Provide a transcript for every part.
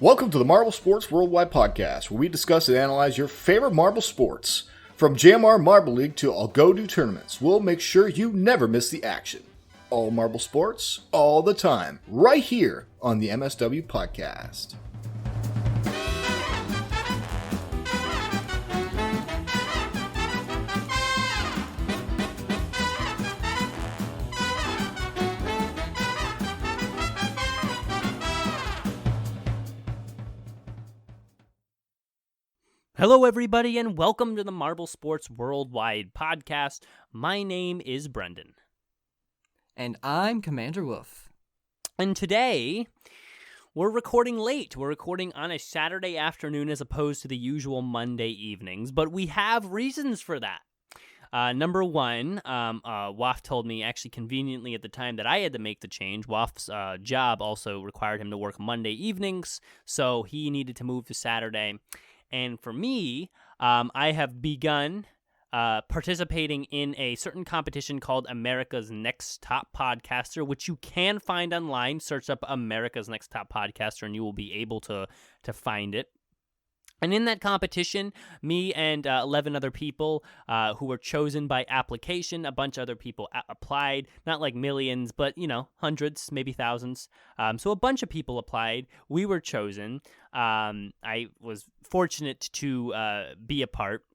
Welcome to the Marble Sports Worldwide Podcast, where we discuss and analyze your favorite marble sports. From JMR Marble League to Algodo tournaments, we'll make sure you never miss the action. All marble sports, all the time, right here on the MSW Podcast. Hello, everybody, and welcome to the Marble Sports Worldwide Podcast. My name is Brendan. And I'm Commander Wolf. And today, we're recording late. We're recording on a Saturday afternoon as opposed to the usual Monday evenings, but we have reasons for that. Number one, Waf told me actually conveniently at the time that I had to make the change. Waf's job also required him to work Monday evenings, so he needed to move to Saturday. And for me, I have begun participating in a certain competition called America's Next Top Podcaster, which you can find online. Search up America's Next Top Podcaster, and you will be able to find it. And in that competition, me and 11 other people who were chosen by application, a bunch of other people applied, not like millions, but, hundreds, maybe thousands. So a bunch of people applied. We were chosen. I was fortunate to be a part.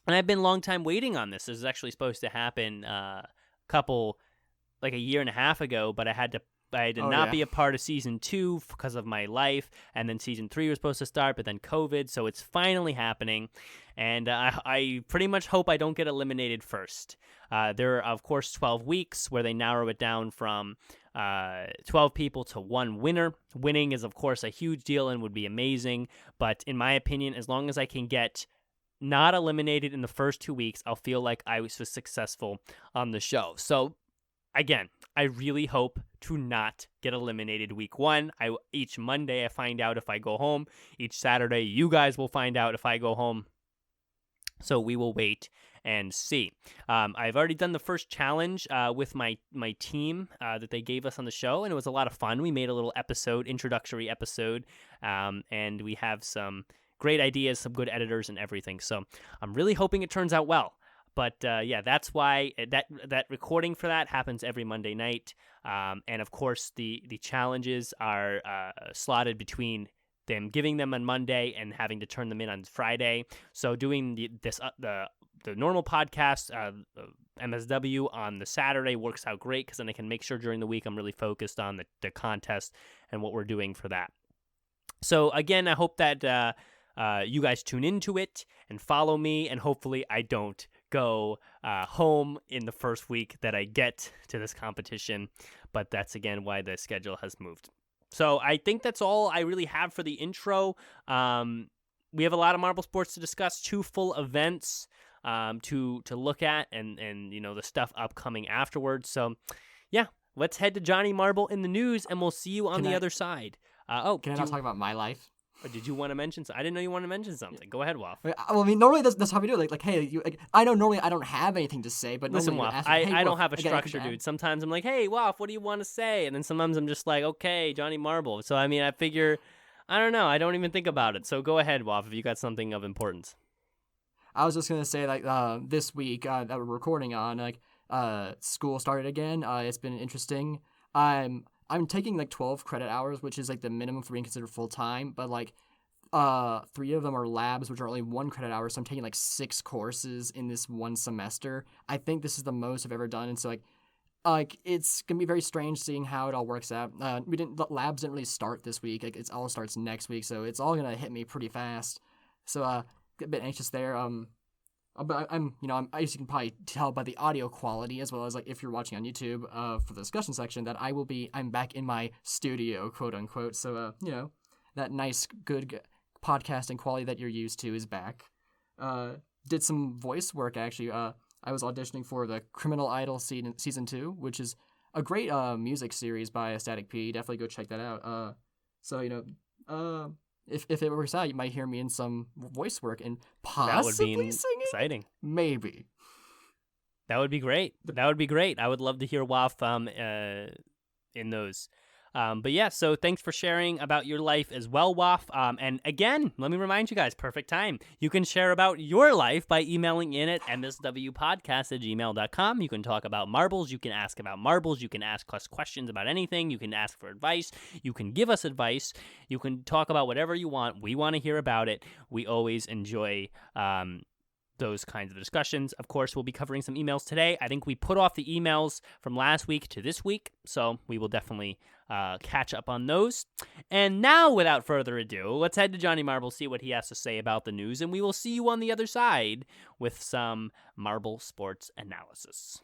And I've been a long time waiting on this. This was actually supposed to happen a year and a half ago, but I did not be a part of Season 2 because of my life, and then Season 3 was supposed to start, but then COVID, so it's finally happening, and I pretty much hope I don't get eliminated first. There are, of course, 12 weeks where they narrow it down from 12 people to one winner. Winning is, of course, a huge deal and would be amazing, but in my opinion, as long as I can get not eliminated in the first 2 weeks, I'll feel like I was successful on the show. So, again, I really hope to not get eliminated week one. Each Monday I find out if I go home. Each Saturday you guys will find out if I go home. So we will wait and see. I've already done the first challenge with my team that they gave us on the show, and it was a lot of fun. We made a little introductory episode, and we have some great ideas, some good editors and everything. So I'm really hoping it turns out well. But that's why that recording for that happens every Monday night. And of course, the challenges are slotted between them giving them on Monday and having to turn them in on Friday. So doing the normal podcast, MSW on the Saturday works out great because then I can make sure during the week I'm really focused on the contest and what we're doing for that. So again, I hope that you guys tune into it and follow me, and hopefully I don't go home in the first week that I get to this competition, but that's again why the schedule has moved. So I think that's all I really have for the intro. We have a lot of marble sports to discuss, 2 full events to look at, and the stuff upcoming afterwards. So yeah, let's head to Johnny Marble in the news, and we'll see you on the other side. Can I not talk about my life? Or did you want to mention something? I didn't know you wanted to mention something. Go ahead, Waf. Well, I mean, normally that's how we do it. Hey, I know normally I don't have anything to say, but listen, Waf, I don't have a structure, dude. Sometimes I'm like, hey, Waf, what do you want to say? And then sometimes I'm just like, okay, Johnny Marble. So, I mean, I figure, I don't know. I don't even think about it. So go ahead, Waf, if you got something of importance. I was just going to say, this week that we're recording on, school started again. It's been interesting. I'm taking 12 credit hours, which is the minimum for being considered full time, but 3 of them are labs, which are only 1 credit hour, so I'm taking 6 courses in this one semester. I think this is the most I've ever done, and so it's gonna be very strange seeing how it all works out. The labs didn't really start this week. It all starts next week, so it's all gonna hit me pretty fast. So a bit anxious there. But I'm as you can probably tell by the audio quality, as well as if you're watching on YouTube for the discussion section, that I'm back in my studio, quote unquote. So that nice good podcasting quality that you're used to is back. Did some voice work actually. I was auditioning for the Criminal Idol season 2, which is a great music series by Static P. Definitely go check that out. If it works out, you might hear me in some voice work and possibly that would be singing. Exciting. Maybe. That would be great. I would love to hear Waf in those. But yeah, so thanks for sharing about your life as well, Waff. And again, let me remind you guys, perfect time. You can share about your life by emailing in at mswpodcast@gmail.com. You can talk about marbles. You can ask about marbles. You can ask us questions about anything. You can ask for advice. You can give us advice. You can talk about whatever you want. We want to hear about it. We always enjoy those kinds of discussions. Of course, we'll be covering some emails today. I think we put off the emails from last week to this week, so we will definitely catch up on those. And now, without further ado, let's head to Johnny Marble, see what he has to say about the news, and we will see you on the other side with some Marble sports analysis.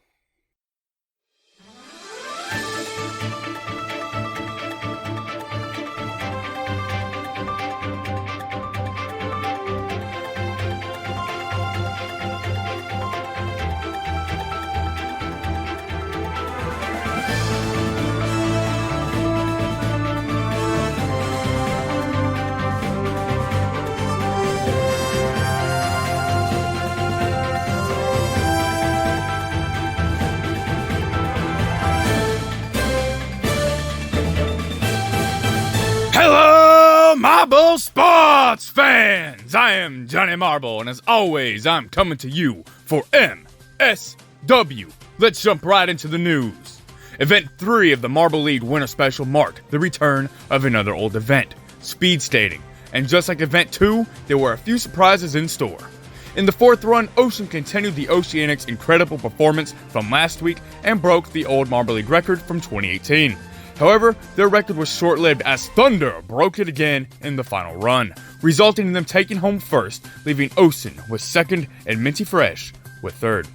Hello, Marble sports fans! I am Johnny Marble, and as always, I'm coming to you for MSW. Let's jump right into the news. Event 3 of the Marble League Winter Special marked the return of another old event, speed skating. And just like Event 2, there were a few surprises in store. In the fourth run, Ocean continued the Oceanics' incredible performance from last week and broke the old Marble League record from 2018. However, their record was short-lived as Thunder broke it again in the final run, resulting in them taking home first, leaving Ocean with second and Minty Fresh with third.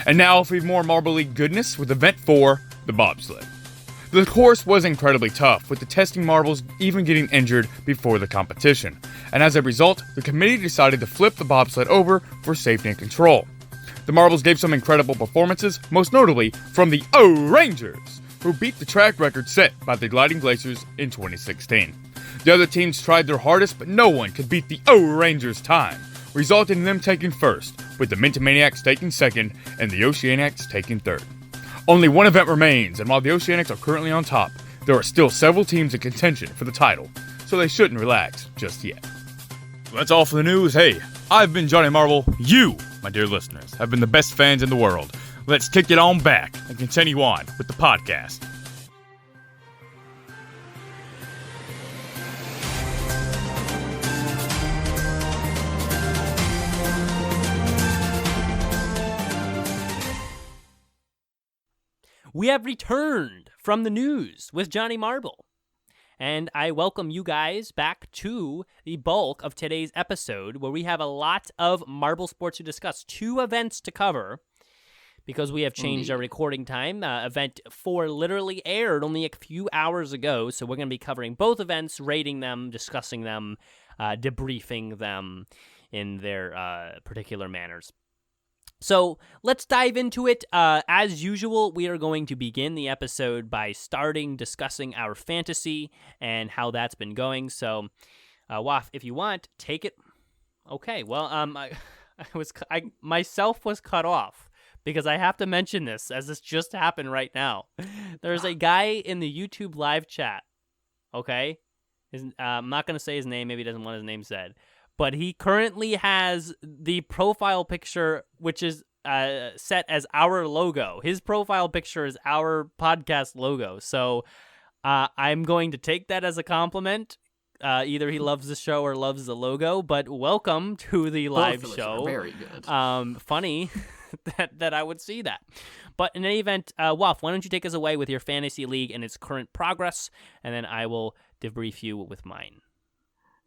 And now for more Marble League goodness with Event 4, the Bobsled. The course was incredibly tough, with the testing marbles even getting injured before the competition, and as a result, the committee decided to flip the bobsled over for safety and control. The marbles gave some incredible performances, most notably from the O-Rangers, who beat the track record set by the Gliding Glaciers in 2016. The other teams tried their hardest, but no one could beat the O-Rangers' time, resulting in them taking first, with the Mintomaniacs taking second and the Oceanics taking third. Only one event remains, and while the Oceanics are currently on top, there are still several teams in contention for the title, so they shouldn't relax just yet. That's all for the news. Hey, I've been Johnny Marble. You, my dear listeners, have been the best fans in the world. Let's kick it on back and continue on with the podcast. We have returned from the news with Johnny Marble, and I welcome you guys back to the bulk of today's episode, where we have a lot of Marble sports to discuss. 2 events to cover, because we have changed our recording time. Event 4 literally aired only a few hours ago, so we're going to be covering both events, rating them, discussing them, debriefing them in their particular manners. So let's dive into it. As usual, we are going to begin the episode by discussing our fantasy and how that's been going. So, Waff, if you want, take it. Okay, well, I myself was cut off because I have to mention this, as this just happened right now. There's a guy in the YouTube live chat, okay? I'm not going to say his name. Maybe he doesn't want his name said. But he currently has the profile picture, which is set as our logo. His profile picture is our podcast logo. So I'm going to take that as a compliment. Either he loves the show or loves the logo. But welcome to the live show. Very good. Funny that I would see that. But in any event, Wolf, why don't you take us away with your fantasy league and its current progress, and then I will debrief you with mine.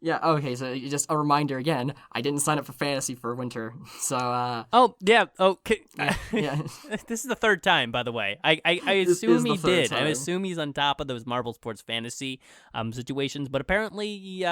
Yeah, okay, so just a reminder again, I didn't sign up for fantasy for winter, so, Oh, yeah, okay. yeah. This is the third time, by the way. I assume he did. I assume he's on top of those Marble Sports fantasy situations, but apparently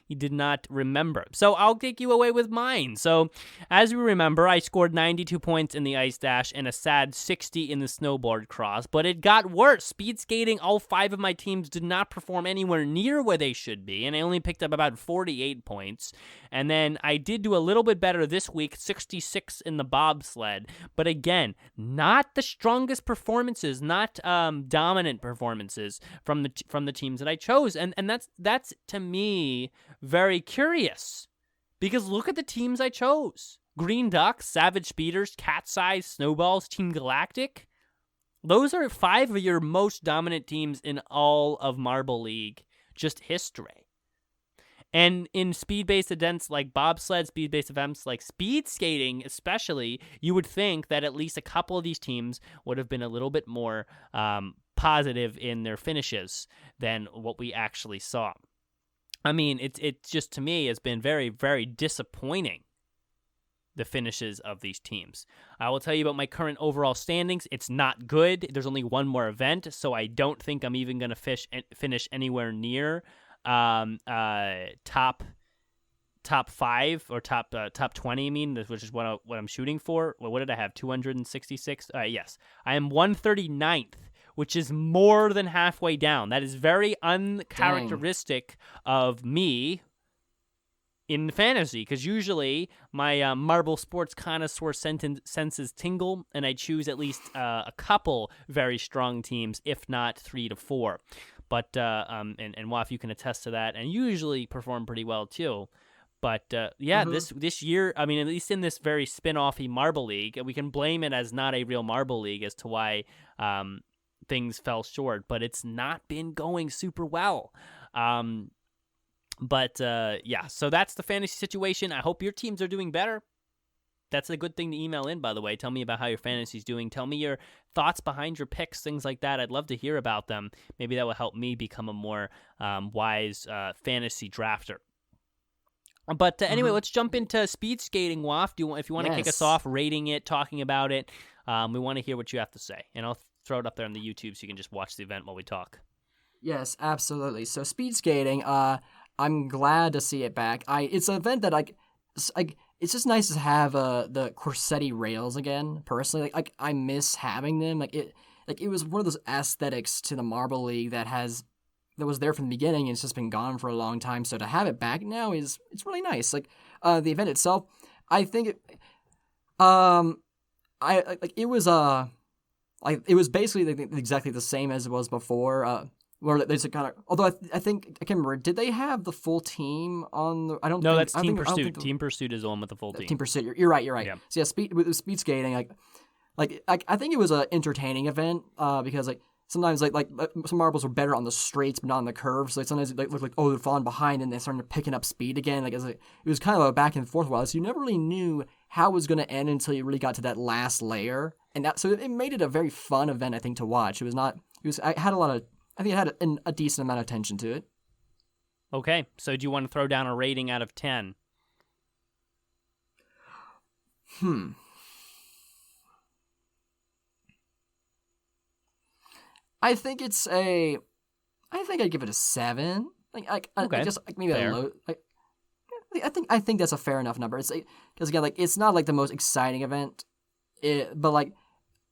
you did not remember. So I'll take you away with mine. So as we remember, I scored 92 points in the ice dash and a sad 60 in the snowboard cross, but it got worse. Speed skating, all 5 of my teams did not perform anywhere near where they should be, and I only picked up about 48 points. And then I did do a little bit better this week, 66 in the bobsled, but again, not the strongest performances, not dominant performances from the teams that I chose, and that's to me very curious, because look at the teams I chose: Green Ducks, Savage Speeders, Cat's Eyes, Snowballs, Team Galactic. Those are 5 of your most dominant teams in all of Marble League, just history. And in speed-based events like bobsled, speed-based events like speed skating especially, you would think that at least a couple of these teams would have been a little bit more positive in their finishes than what we actually saw. I mean, it just, to me, has been very, very disappointing, the finishes of these teams. I will tell you about my current overall standings. It's not good. There's only one more event, so I don't think I'm even going to finish anywhere near top 5 or top 20. I mean, which is what I'm shooting for. Well, what did I have? 266. Yes, I am 139th, which is more than halfway down. That is very uncharacteristic of me in fantasy, because usually my marble sports connoisseur senses tingle, and I choose at least a couple very strong teams, if not 3 to 4. But and Waf, you can attest to that, and usually perform pretty well too. But this year, I mean, at least in this very spin-offy Marble League, we can blame it as not a real Marble League as to why things fell short. But it's not been going super well. So that's the fantasy situation. I hope your teams are doing better. That's a good thing to email in, by the way. Tell me about how your fantasy's doing. Tell me your thoughts behind your picks, things like that. I'd love to hear about them. Maybe that will help me become a more wise fantasy drafter. But anyway, let's jump into speed skating, Waf. If you want to kick us off, rating it, talking about it, we want to hear what you have to say. And I'll throw it up there on the YouTube so you can just watch the event while we talk. Yes, absolutely. So speed skating, I'm glad to see it back. It's an event that it's just nice to have the Corsetti rails again. Personally, I miss having them. It was one of those aesthetics to the Marble League that was there from the beginning, and it's just been gone for a long time. So to have it back now it's really nice. The event itself, I think it was basically exactly the same as it was before. Where there's a kind of, although I think I can't remember, did they have the full team on the? I don't. No, think, that's I Team think, Pursuit. Team Pursuit is the one with the full team. Team Pursuit. You're right. Yeah. So yeah, with speed skating, I think it was an entertaining event because sometimes some marbles were better on the straights but not on the curves. So sometimes it looked like they're falling behind and they're starting to picking up speed again. It was kind of a back and forth while, so you never really knew how it was going to end until you really got to that last layer, and so it made it a very fun event, I think, to watch. I think it had a decent amount of attention to it. Okay, so do you want to throw down a rating out of 10? I think I'd give it a 7. Okay. Maybe fair. a low. I think that's a fair enough number. It's because again, it's not the most exciting event, but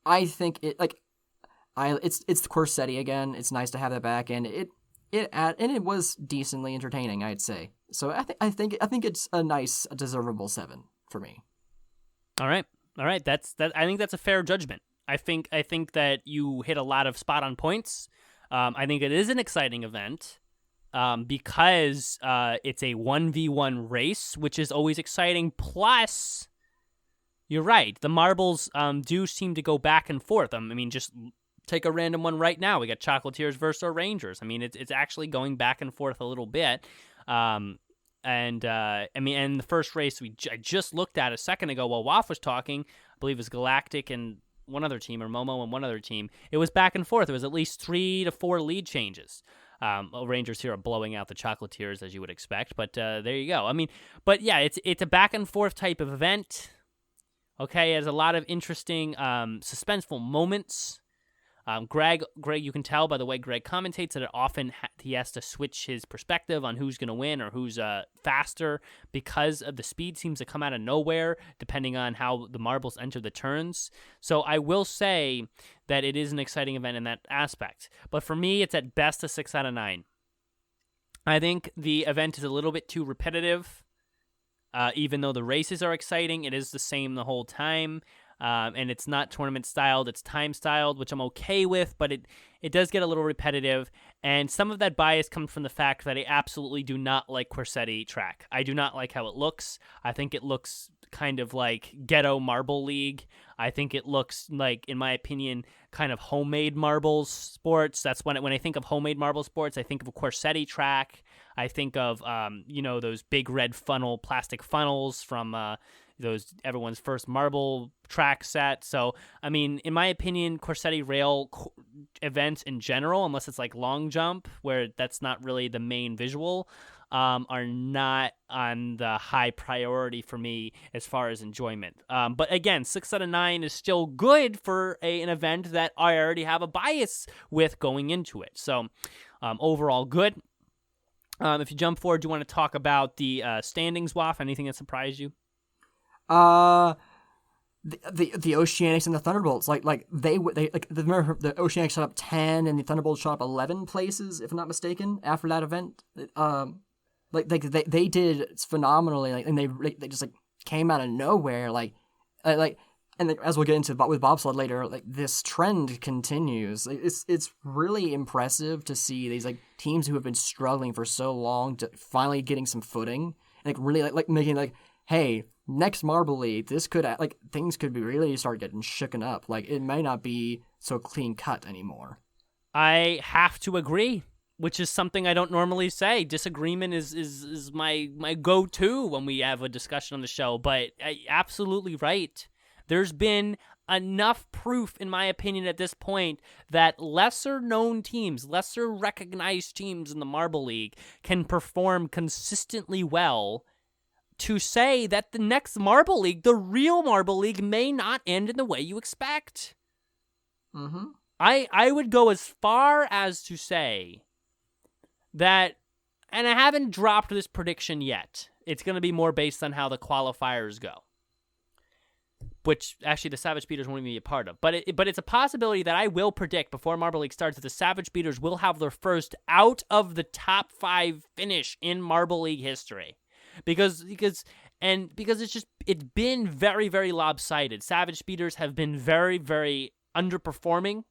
I think it it's the Corsetti again. It's nice to have that back, and it was decently entertaining, I'd say. So I think it's a nice, deservable 7 for me. All right. That's that. I think that's a fair judgment. I think that you hit a lot of spot on points. I think it is an exciting event because it's a 1v1 race, which is always exciting. Plus, you're right. The marbles do seem to go back and forth. I mean, just take a random one right now. We got Chocolatiers versus our Rangers. I mean, it's actually going back and forth a little bit. And the first race I just looked at a second ago while Waf was talking, I believe it was Galactic and one other team, or Momo and one other team. It was back and forth. It was at least 3 to 4 lead changes. Rangers here are blowing out the Chocolatiers, as you would expect, but there you go. I mean, but yeah, it's a back and forth type of event. Okay, it has a lot of interesting suspenseful moments. Greg, you can tell by the way Greg commentates that it often he has to switch his perspective on who's going to win or who's faster because of the speed seems to come out of nowhere depending on how the marbles enter the turns. So I will say that it is an exciting event in that aspect. But for me, it's at best a 6 out of 9. I think the event is a little bit too repetitive. Even though the races are exciting, it is the same the whole time. And it's not tournament styled, it's time styled, which I'm okay with, but it does get a little repetitive. And some of that bias comes from the fact that I absolutely do not like Corsetti track. I do not like how it looks. I think it looks kind of like ghetto marble league. I think it looks like, in my opinion, kind of homemade marbles sports. That's when I think of homemade marble sports, I think of a Corsetti track. I think of those big red plastic funnels from those everyone's first marble track set. So, I mean, in my opinion, Corsetti rail events in general, unless it's like long jump, where that's not really the main visual, are not on the high priority for me as far as enjoyment. But again, 6 out of 9 is still good for an event that I already have a bias with going into it. So, overall good. If you jump forward, do you want to talk about the standings, Waff? Anything that surprised you? The Oceanics and the Thunderbolts, remember the Oceanics shot up 10 and the Thunderbolts shot up 11 places, if I'm not mistaken, after that event. They did phenomenally, and they just came out of nowhere, and as we'll get into with Bobsled later, this trend continues. It's really impressive to see these teams who have been struggling for so long to finally getting some footing, and really making hey, next Marble League, this could things could be really start getting shooken up. It may not be so clean cut anymore. I have to agree, which is something I don't normally say. Disagreement is my go-to when we have a discussion on the show, but absolutely right. There's been enough proof, in my opinion, at this point that lesser-known teams, lesser-recognized teams in the Marble League can perform consistently well to say that the next Marble League, the real Marble League, may not end in the way you expect. Mm-hmm. I would go as far as to say that, and I haven't dropped this prediction yet, it's going to be more based on how the qualifiers go, which actually the Savage Beaters won't even be a part of. But it's a possibility that I will predict before Marble League starts that the Savage Beaters will have their first out of the top 5 finish in Marble League history. Because it's been very, very lopsided. Savage Speeders have been very, very underperforming.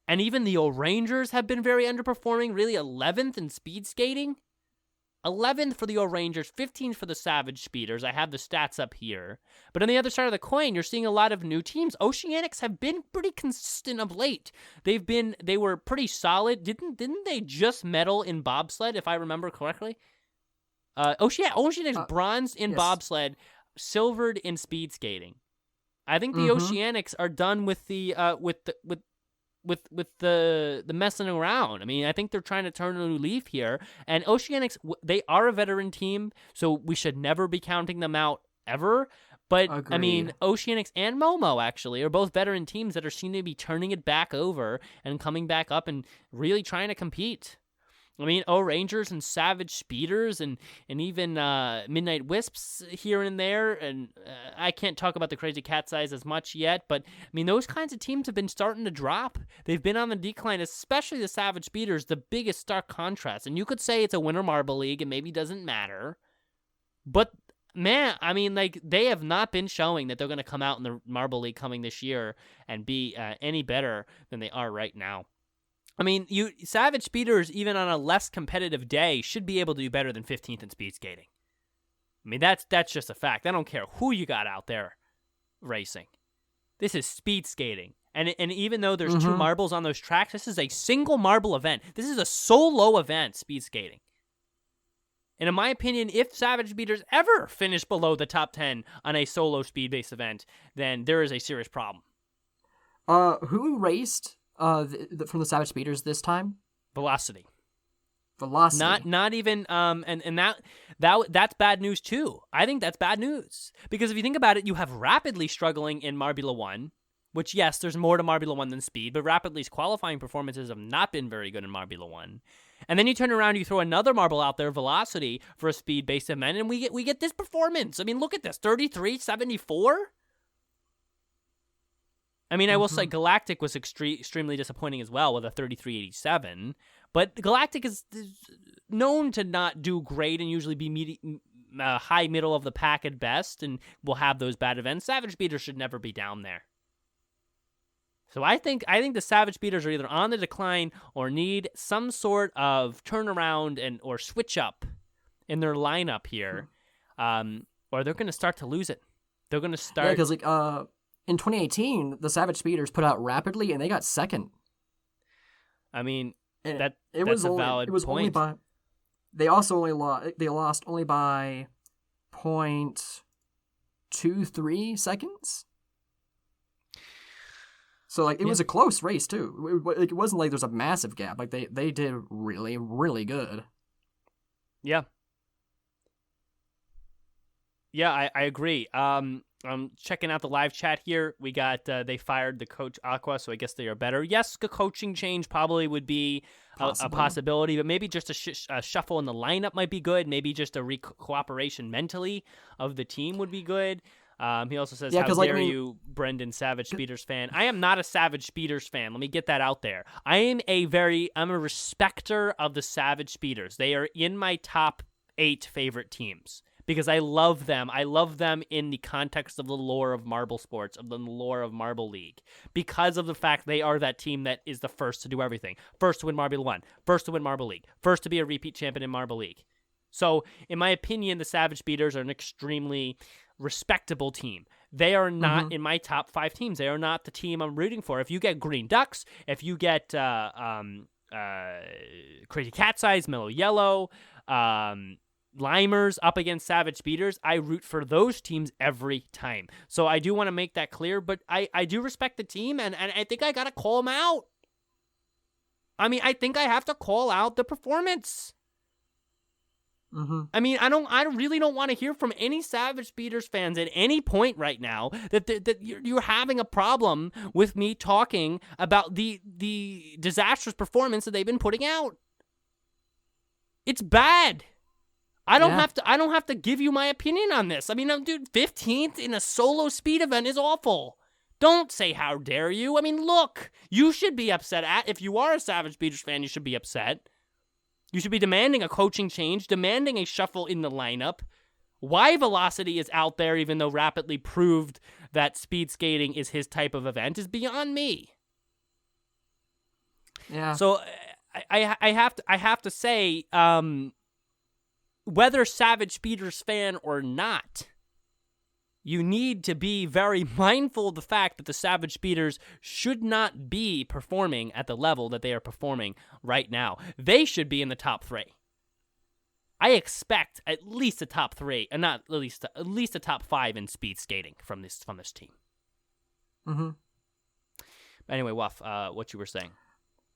And even the O-Rangers have been very underperforming, really 11th in speed skating. 11th for the O-Rangers, 15th for the Savage Speeders. I have the stats up here. But on the other side of the coin, you're seeing a lot of new teams. Oceanics have been pretty consistent of late. They were pretty solid. Didn't they just medal in bobsled, if I remember correctly? Oceanics bronzed in bobsled, silvered in speed skating. I think the Oceanics are done with the messing around. I mean, I think they're trying to turn a new leaf here. And Oceanics, they are a veteran team, so we should never be counting them out ever. But Agreed. I mean, Oceanics and Momo actually are both veteran teams that seem to be turning it back over and coming back up and really trying to compete. I mean, O-Rangers and Savage Speeders and even Midnight Wisps here and there. And I can't talk about the Crazy Cat's Eyes as much yet, but I mean, those kinds of teams have been starting to drop. They've been on the decline, especially the Savage Speeders, the biggest stark contrast. And you could say it's a Winter Marble League and maybe doesn't matter. But man, I mean, they have not been showing that they're going to come out in the Marble League coming this year and be any better than they are right now. I mean, Savage Speeders, even on a less competitive day, should be able to do better than 15th in speed skating. I mean, that's just a fact. I don't care who you got out there racing. This is speed skating. And even though there's 2 marbles on those tracks, this is a single marble event. This is a solo event, speed skating. And in my opinion, if Savage Speeders ever finish below the top 10 on a solo speed-based event, then there is a serious problem. Who raced from the Savage Speeders this time? Velocity. Not even and that's bad news too. I think that's bad news because if you think about it, you have Rapidly struggling in Marbula 1. which, yes, there's more to Marbula 1 than speed, but Rapidly's qualifying performances have not been very good in Marbula 1. And then you turn around, you throw another marble out there, Velocity, for a speed-based event, and we get this performance. I mean, look at this, 33.74? I mean, I will say Galactic was extremely disappointing as well with a 33.87, but Galactic is known to not do great and usually be high middle of the pack at best, and will have those bad events. Savage Speeders should never be down there. So I think the Savage Speeders are either on the decline or need some sort of turnaround or switch up in their lineup here, or they're going to start to lose it. They're going to start. Yeah, because in 2018, the Savage Speeders put out Rapidly, and they got second. I mean, and that's a valid it was point. Only by, they also only lost only by 0.23 seconds. So it was a close race too. It wasn't like there's a massive gap. Like they did really, really good. Yeah. Yeah, I agree. I'm checking out the live chat here. We got they fired the coach Aqua, so I guess they are better. Yes, a coaching change probably would be a possibility, but maybe just a shuffle in the lineup might be good. Maybe just a cooperation mentally of the team would be good. He also says, how dare you, Brendan, Savage Speeders fan. I am not a Savage Speeders fan. Let me get that out there. I'm a respecter of the Savage Speeders. They are in my top 8 favorite teams because I love them. I love them in the context of the lore of Marble Sports, of the lore of Marble League, because of the fact they are that team that is the first to do everything. First to win Marble 1, first to win Marble League, first to be a repeat champion in Marble League. So, in my opinion, the Savage Speeders are an extremely respectable team. They are not in my top 5 teams. They are not the team I'm rooting for. If you get Green Ducks, if you get Crazy Cat's Eyes, Mellow Yellow, Limers up against Savage Speeders, I root for those teams every time. So I do want to make that clear, but I do respect the team, and I think I got to call them out. I mean, I think I have to call out the performance. I mean, I really don't want to hear from any Savage Speeders fans at any point right now that you're having a problem with me talking about the disastrous performance that they've been putting out. It's bad. I don't have to give you my opinion on this. I mean, dude, 15th in a solo speed event is awful. Don't say how dare you. I mean, look, you should be upset if you are a Savage Speeders fan, you should be upset. You should be demanding a coaching change, demanding a shuffle in the lineup. Why Velocity is out there, even though Rapidly proved that speed skating is his type of event, is beyond me. Yeah. So I have to say, whether Savage Speeders fan or not, you need to be very mindful of the fact that the Savage Speeders should not be performing at the level that they are performing right now. They should be in the top 3. I expect at least a top 3, and not at least a top 5 in speed skating from this team. Anyway, Wuff, what you were saying?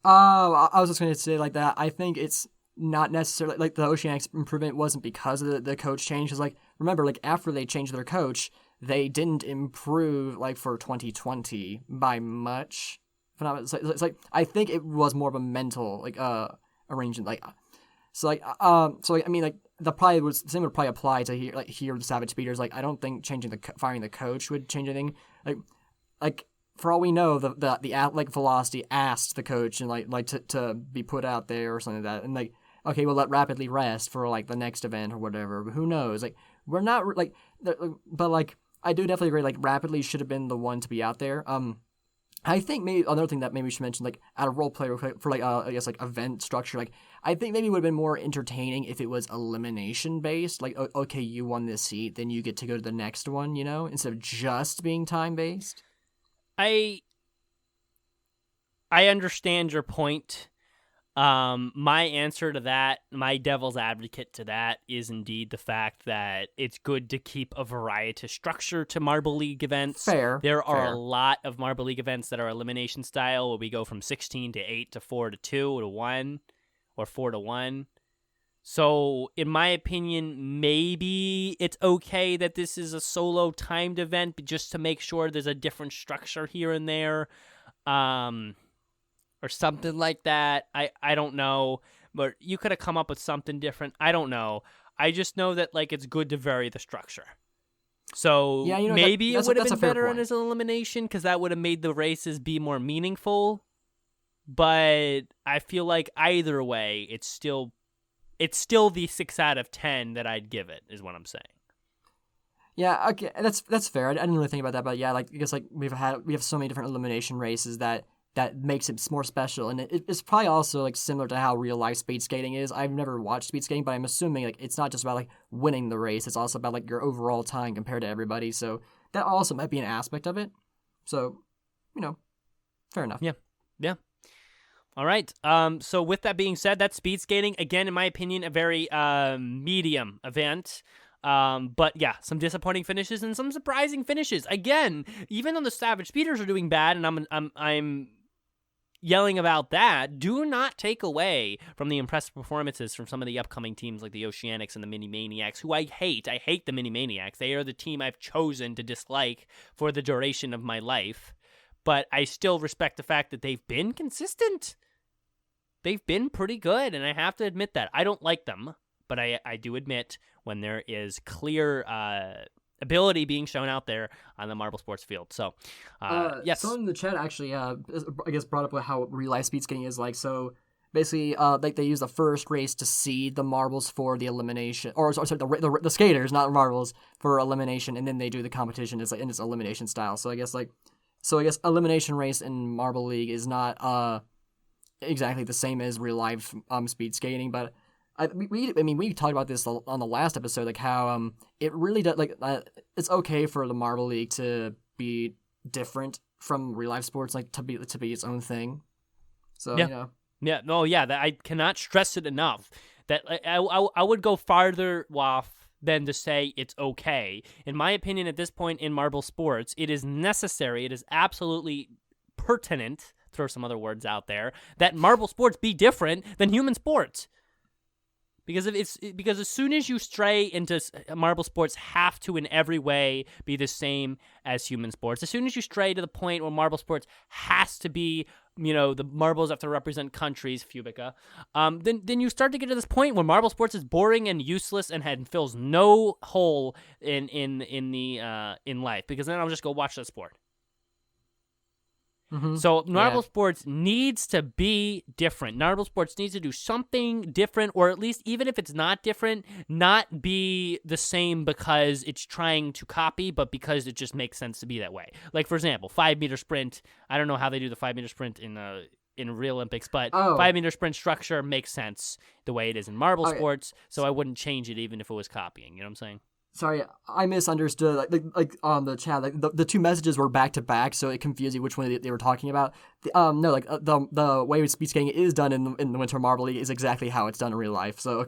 I was just going to say that. I think it's not necessarily the Oceanics improvement wasn't because of the coach change. Because remember, after they changed their coach, they didn't improve for 2020 by much. It's I think it was more of a mental arrangement. I mean the same would probably apply to here the Savage Speeders. I don't think firing the coach would change anything. For all we know, the Velocity asked the coach and to be put out there or something like that, and okay, we'll let Rapidly rest for the next event or whatever. But who knows? We're not but I do definitely agree. Rapidly should have been the one to be out there. I think maybe another thing that maybe we should mention, at a role play for I guess event structure, I think maybe it would have been more entertaining if it was elimination based. Okay, you won this seat, then you get to go to the next one, instead of just being time based. I understand your point. My answer to that, my devil's advocate to that, is indeed the fact that it's good to keep a variety structure to Marble League events. Fair. There are a lot of Marble League events that are elimination style, where we go from 16 to 8 to 4 to 2 to 1, or 4 to 1. So, in my opinion, maybe it's okay that this is a solo timed event, but just to make sure there's a different structure here and there, or something like that. I don't know, but you could have come up with something different. I don't know. I just know that like it's good to vary the structure. So Yeah, maybe it would have been better point. as an elimination because that would have made the races be more meaningful. But I feel like either way, it's still the 6 out of 10 that I'd give it, is what I'm saying. Yeah, okay, that's fair. I didn't really think about that, but yeah, like I guess like we have so many different elimination races that makes it more special, and it's probably also like similar to how real life speed skating is. I've never watched speed skating, but I'm assuming like it's not just about like winning the race; it's also about like your overall time compared to everybody. So that also might be an aspect of it. So, fair enough. Yeah. All right. So with that being said, that's speed skating. Again, in my opinion, a very medium event. But yeah, some disappointing finishes and some surprising finishes. Again, even though the Savage Speeders are doing bad, and I'm yelling about that, do not take away from the impressive performances from some of the upcoming teams like the Oceanics and the Mini Maniacs, who I hate. I hate the Mini Maniacs. They are the team I've chosen to dislike for the duration of my life. But I still respect the fact that they've been consistent. They've been pretty good, and I have to admit that. I don't like them, but I do admit when there is clear ability being shown out there on the marble sports field. So, yes. Someone in the chat actually, I guess, brought up how real life speed skating is like. So basically, like they use the first race to seed the marbles for the elimination, or sorry, the skaters, not marbles, for elimination, and then they do the competition in its elimination style. So I guess elimination race in Marble League is not exactly the same as real life speed skating, but we talked about this on the last episode, like how it really does, like it's okay for the Marble League to be different from real life sports, like to be its own thing. So I cannot stress it enough that I would go farther off than to say it's okay. In my opinion, at this point in marble sports, it is necessary. It is absolutely pertinent. Throw some other words out there, that marble sports be different than human sports. Because as soon as you stray into marble sports have to in every way be the same as human sports. As soon as you stray to the point where marble sports has to be, the marbles have to represent countries, Fubica, then you start to get to this point where marble sports is boring and useless and fills no hole in life. Because then I'll just go watch that sport. Mm-hmm. So marble sports needs to be different. Marble sports needs to do something different, or at least even if it's not different, not be the same because it's trying to copy, but because it just makes sense to be that way. Like, for example, 5-meter sprint. I don't know how they do the 5-meter sprint in real Olympics, but 5-meter sprint structure makes sense the way it is in marble sports, so I wouldn't change it even if it was copying. You know what I'm saying? Sorry, I misunderstood. Like on the chat, like the two messages were back to back, so it confused you which one they were talking about. The way speed skating is done in the Winter Marble League is exactly how it's done in real life. So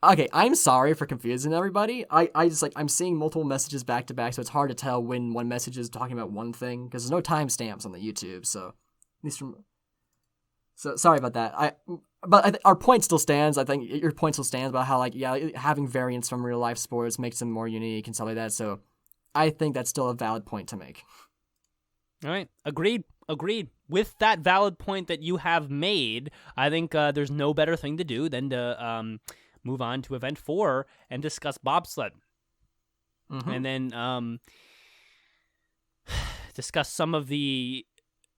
I'm sorry for confusing everybody. I just I'm seeing multiple messages back to back, so it's hard to tell when one message is talking about one thing because there's no timestamps on the YouTube. So sorry about that. But our point still stands. I think your point still stands about how, having variants from real life sports makes them more unique and stuff like that. So I think that's still a valid point to make. All right. Agreed. With that valid point that you have made, I think there's no better thing to do than to move on to Event 4 and discuss bobsled. Mm-hmm. And then discuss some of the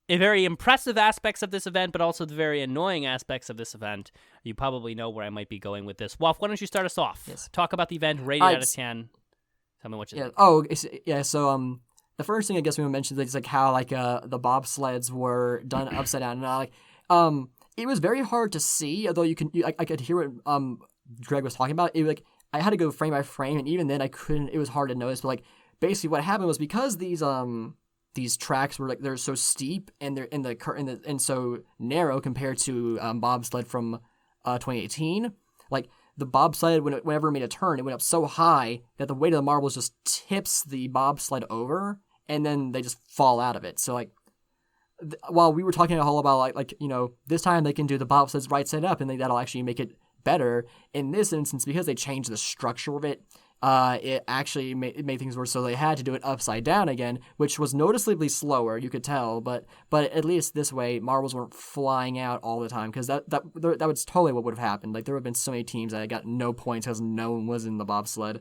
very impressive aspects of this event, but also the very annoying aspects of this event. You probably know where I might be going with this. Wolf, why don't you start us off? Yes. Talk about the event, rated out of 10. Tell me what you think. So the first thing I guess we mentioned is how the bobsleds were done upside down, and it was very hard to see. Although I could hear what Greg was talking about. I had to go frame by frame, and even then I couldn't. It was hard to notice. But basically, what happened was because these tracks were they're so steep and they're and so narrow compared to bobsled from 2018. The bobsled, whenever it made a turn, it went up so high that the weight of the marbles just tips the bobsled over, and then they just fall out of it. So while we were talking a whole about this time they can do the bobsleds right side up, and that'll actually make it better. In this instance, because they changed the structure of it, it actually it made things worse. So they had to do it upside down again, which was noticeably slower. You could tell, but at least this way, marbles weren't flying out all the time, because that was totally what would have happened. Like there would have been so many teams that got no points because no one was in the bobsled.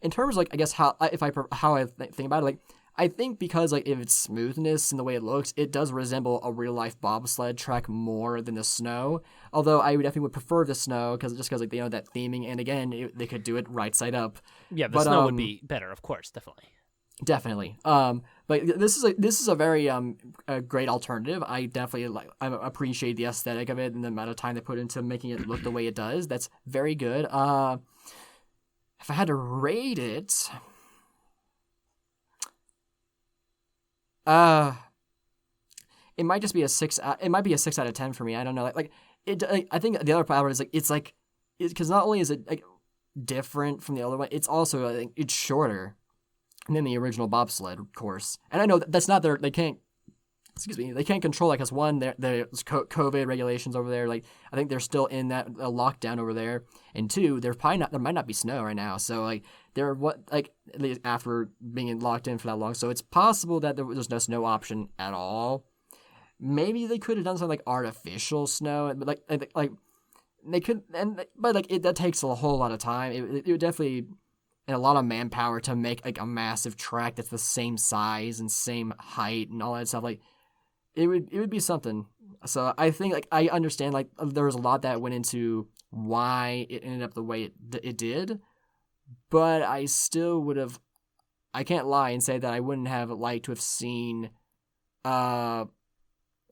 In terms of, like, I guess how I think about it, like, I think because, like, if its smoothness and the way it looks, it does resemble a real-life bobsled track more than the snow. Although I definitely would prefer the snow, because like, they know that theming, and again, they could do it right side up. Yeah, the snow would be better, of course, definitely. Definitely. But this is a very a great alternative. I definitely I appreciate the aesthetic of it and the amount of time they put into making it look the way it does. That's very good. If I had to rate it, it might just be a 6. It might be a 6 out of 10 for me. I don't know. Like it. I think the other problem is like because not only is it like different from the other one, it's also, I think, it's shorter than the original bobsled course. And I know that's not they can't control that, because one, there's COVID regulations over there. Like, I think they're still in that lockdown over there, and two, there might not be snow right now. So like at least after being locked in for that long, so it's possible that there's no snow option at all. Maybe they could have done something like artificial snow, but like they could, but like that takes a whole lot of time. It would definitely, and a lot of manpower to make like a massive track that's the same size and same height and all that stuff. Like, it would be something. So I think, like, I understand, like, there was a lot that went into why it ended up the way it did, but I still would have, I can't lie and say that I wouldn't have liked to have seen, I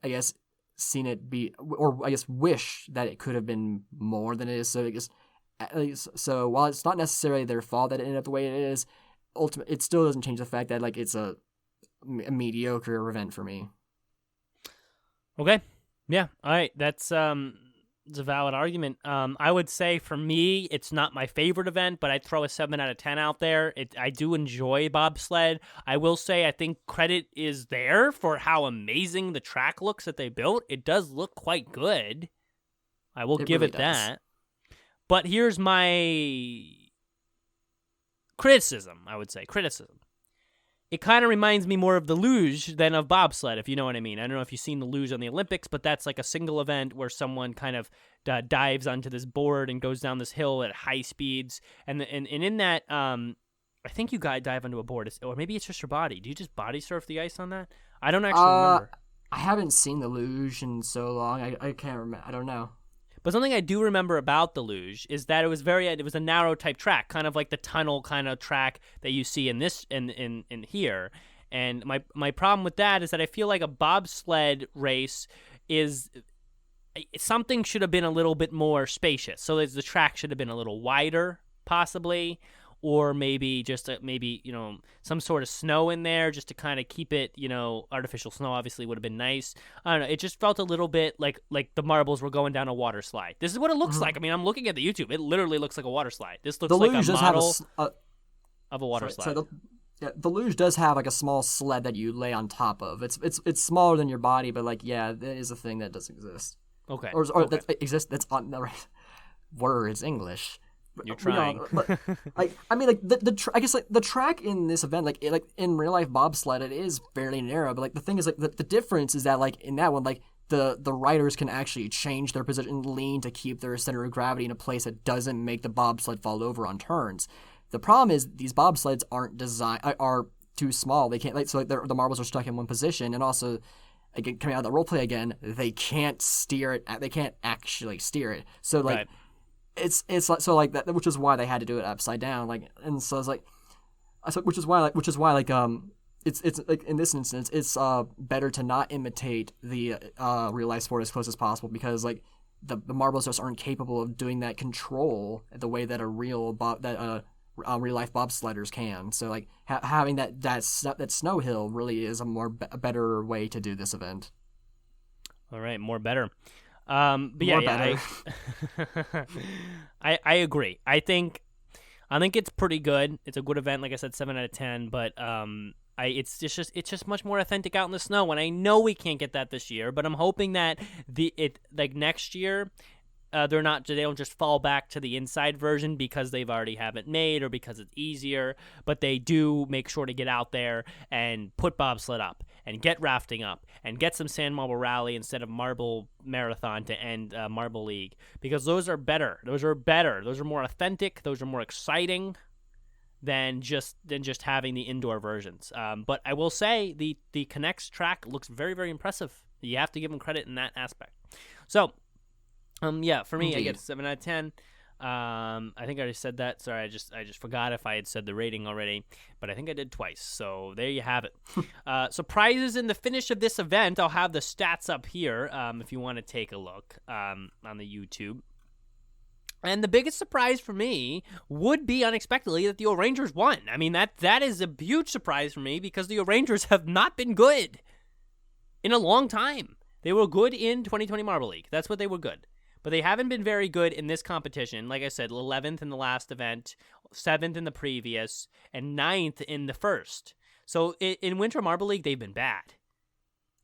guess, seen it be, or I guess wish that it could have been more than it is. So I guess, so while it's not necessarily their fault that it ended up the way it is, it still doesn't change the fact that, like, it's a mediocre event for me. Okay. Yeah. All right. That's it's a valid argument. I would say for me, it's not my favorite event, but I'd throw a 7 out of 10 out there. I do enjoy bobsled. I will say I think credit is there for how amazing the track looks that they built. It does look quite good. I will give it that. But here's my criticism, I would say. Criticism. It kind of reminds me more of the luge than of bobsled, if you know what I mean. I don't know if you've seen the luge on the Olympics, but that's like a single event where someone kind of dives onto this board and goes down this hill at high speeds. And in that, I think you guys dive onto a board, or maybe it's just your body. Do you just body surf the ice on that? I don't actually remember. I haven't seen the luge in so long. I can't remember. I don't know. But something I do remember about the luge is that it was a narrow type track, kind of like the tunnel kind of track that you see in this in here. And my problem with that is that I feel like a bobsled race is something should have been a little bit more spacious. So the track should have been a little wider, possibly, or maybe just some sort of snow in there just to kind of keep it, artificial snow obviously would have been nice. I don't know. It just felt a little bit like the marbles were going down a water slide. This is what it looks like. I mean, I'm looking at the YouTube. It literally looks like a water slide. This looks like a model of a water slide. The luge does have like a small sled that you lay on top of. It's smaller than your body, but like, yeah, that is a thing that does exist. Okay. Or okay. that exists. That's on the right words English. You're trying. I mean, like I guess like the track in this event, like in real life bobsled, it is fairly narrow. But like the thing is, like the difference is that like in that one, like the riders can actually change their position, lean to keep their center of gravity in a place that doesn't make the bobsled fall over on turns. The problem is these bobsleds are too small. They can't the marbles are stuck in one position, and also, again, coming out of the role play again, they can't steer it. They can't actually steer it. So like. Right. It's like, so like that, which is why they had to do it upside down, like, and so it's like, which is why it's like in this instance it's better to not imitate the real life sport as close as possible, because like the marbles just aren't capable of doing that control the way that real life bobsledders can. So like having that snow hill really is a better way to do this event. All right, more better. But yeah, I agree. I think it's pretty good. It's a good event, like I said, 7 out of 10. But it's just much more authentic out in the snow. And I know we can't get that this year, but I'm hoping that next year, they don't just fall back to the inside version because they've already have it made or because it's easier, but they do make sure to get out there and put bobsled up and get rafting up and get some sand marble rally instead of marble marathon to end Marble League, because those are better. Those are more authentic. Those are more exciting than just having the indoor versions. But I will say the Connects track looks very, very impressive. You have to give them credit in that aspect. So, for me, indeed, I get a 7 out of 10. I think I already said that. Sorry, I just forgot if I had said the rating already, but I think I did twice. So there you have it. Surprises in the finish of this event. I'll have the stats up here if you want to take a look on the YouTube. And the biggest surprise for me would be unexpectedly that the O'Rangers won. I mean, that is a huge surprise for me because the O'Rangers have not been good in a long time. They were good in 2020 Marble League. That's what they were good. But they haven't been very good in this competition. Like I said, 11th in the last event, 7th in the previous, and 9th in the first. So in Winter Marble League, they've been bad.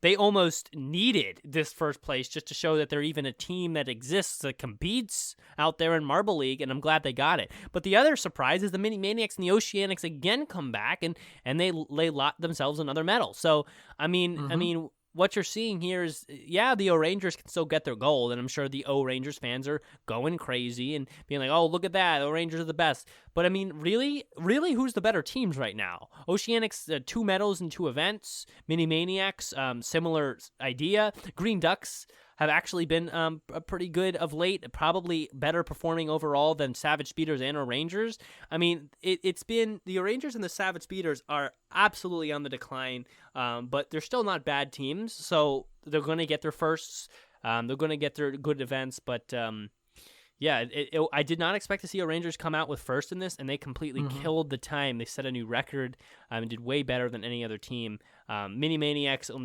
They almost needed this first place just to show that they're even a team that exists, that competes out there in Marble League, and I'm glad they got it. But the other surprise is the Mini Maniacs and the Oceanics again come back, and they lot themselves another medal. So, I mean, what you're seeing here is, the O-Rangers can still get their gold, and I'm sure the O-Rangers fans are going crazy and being like, oh, look at that, O-Rangers are the best. But, I mean, really, who's the better teams right now? Oceanics, 2 medals in 2 events. Mini Maniacs, similar idea. Green Ducks have actually been pretty good of late, probably better performing overall than Savage Speeders and O-Rangers. I mean, it's been, the O-Rangers and the Savage Speeders are absolutely on the decline, but they're still not bad teams, so they're going to get their firsts. They're going to get their good events, but I did not expect to see O-Rangers come out with first in this, and they completely killed the time. They set a new record and did way better than any other team. Mini Maniacs was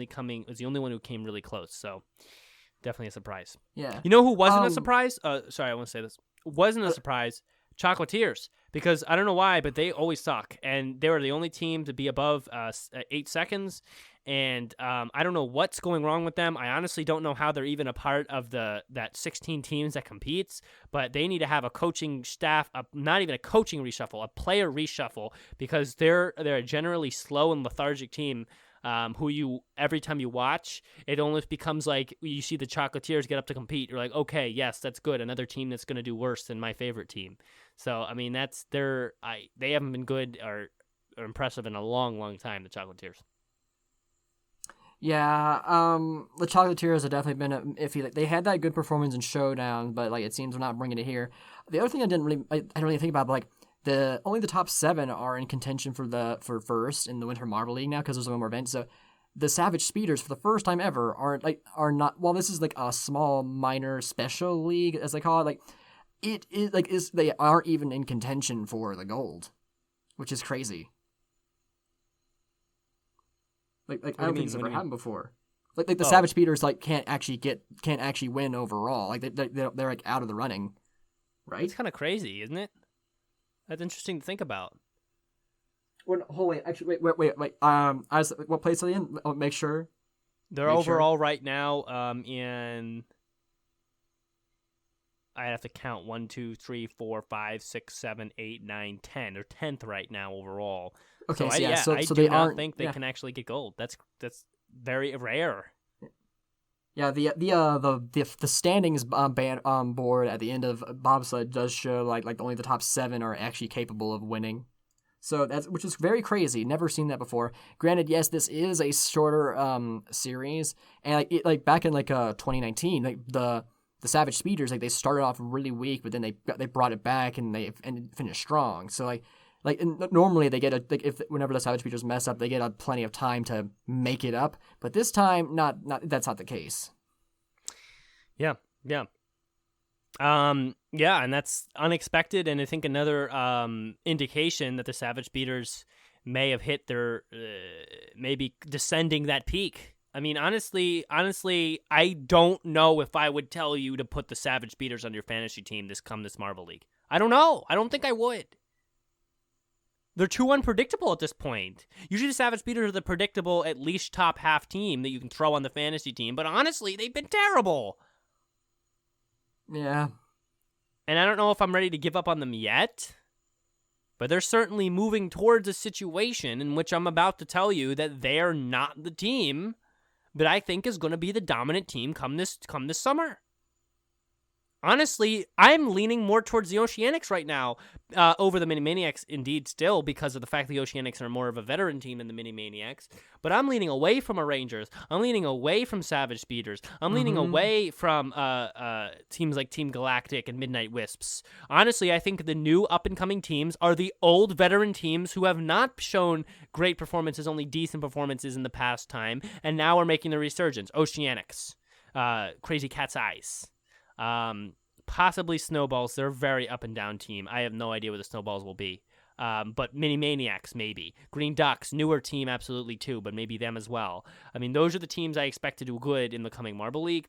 the only one who came really close, so definitely a surprise. Yeah. You know who wasn't a surprise? Sorry, I want to say this. Wasn't a surprise. Chocolatiers. Because I don't know why, but they always suck. And they were the only team to be above 8 seconds. And I don't know what's going wrong with them. I honestly don't know how they're even a part of that 16 teams that competes. But they need to have a coaching staff, not even a coaching reshuffle, a player reshuffle. Because they're a generally slow and lethargic team. Who every time you watch, it almost becomes like you see the Chocolatiers get up to compete. You're like, okay, yes, that's good. Another team that's going to do worse than my favorite team. So, I mean, they haven't been good or impressive in a long, long time, the Chocolatiers. Yeah, the Chocolatiers have definitely been iffy. Like, they had that good performance in Showdown, but it seems they're not bringing it here. The other thing I didn't really think about, but only the top 7 are in contention for first in the Winter Marble League now because there's one more event. So the Savage Speeders, for the first time ever, are not. While this is a small minor special league as they call it, they aren't even in contention for the gold, which is crazy. I don't think it's ever happened before. The Savage Speeders can't actually win overall. They're out of the running, right? It's kind of crazy, isn't it? That's interesting to think about. Wait. Wait. What place are they in? I'll make sure. They're overall right now in. I have to count 1, 2, 3, 4, 5, 6, 7, 8, 9, 10. They're 10th right now overall. Okay, so I do not think they can actually get gold. That's very rare. Yeah, the standings board at the end of Bobsled does show only the top 7 are actually capable of winning, so which is very crazy. Never seen that before. Granted, yes, this is a shorter series, and back in 2019, the Savage Speeders they started off really weak, but then they brought it back and they finished strong. So normally they get whenever the Savage Speeders mess up, they get plenty of time to make it up. But this time, that's not the case. Yeah. And that's unexpected, and I think another indication that the Savage Speeders may have hit their maybe descending that peak. I mean, honestly, I don't know if I would tell you to put the Savage Speeders on your fantasy team this Marble League. I don't know. I don't think I would. They're too unpredictable at this point. Usually the Savage Speeders are the predictable, at least top half team that you can throw on the fantasy team, but honestly, they've been terrible. Yeah. And I don't know if I'm ready to give up on them yet, but they're certainly moving towards a situation in which I'm about to tell you that they're not the team that I think is going to be the dominant team come this summer. Honestly, I'm leaning more towards the Oceanics right now over the Minimaniacs, indeed, still, because of the fact the Oceanics are more of a veteran team than the Minimaniacs. But I'm leaning away from a Rangers. I'm leaning away from Savage Speeders. I'm leaning away from teams like Team Galactic and Midnight Wisps. Honestly, I think the new up-and-coming teams are the old veteran teams who have not shown great performances, only decent performances in the past time, and now are making the resurgence. Oceanics, Crazy Cat's Eyes. Possibly Snowballs. They're a very up and down team. I have no idea what the Snowballs will be. But Mini Maniacs, maybe. Green Ducks, newer team, absolutely too, but maybe them as well. I mean, those are the teams I expect to do good in the coming Marble League.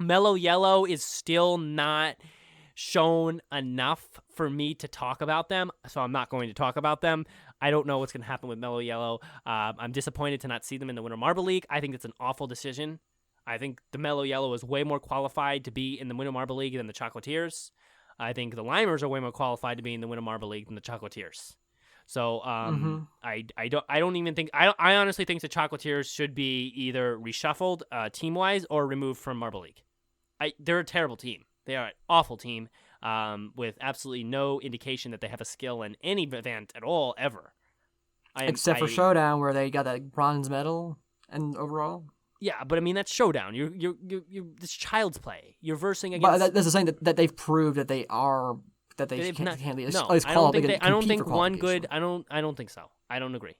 Mellow Yellow is still not shown enough for me to talk about them, so I'm not going to talk about them. I don't know what's going to happen with Mellow Yellow. I'm disappointed to not see them in the Winter Marble League. I think it's an awful decision. I think the Mellow Yellow is way more qualified to be in the Winter Marble League than the Chocolatiers. I think the Limers are way more qualified to be in the Winter Marble League than the Chocolatiers. So I honestly think the Chocolatiers should be either reshuffled team wise or removed from Marble League. They're a terrible team. They are an awful team with absolutely no indication that they have a skill in any event at all ever. Except for Showdown, where they got that bronze medal and overall. Yeah, but I mean that's Showdown. You're this child's play. You're versing against. But that's the saying that they've proved that they are that they can't handle it. No, I don't think one good. I don't think so. I don't agree.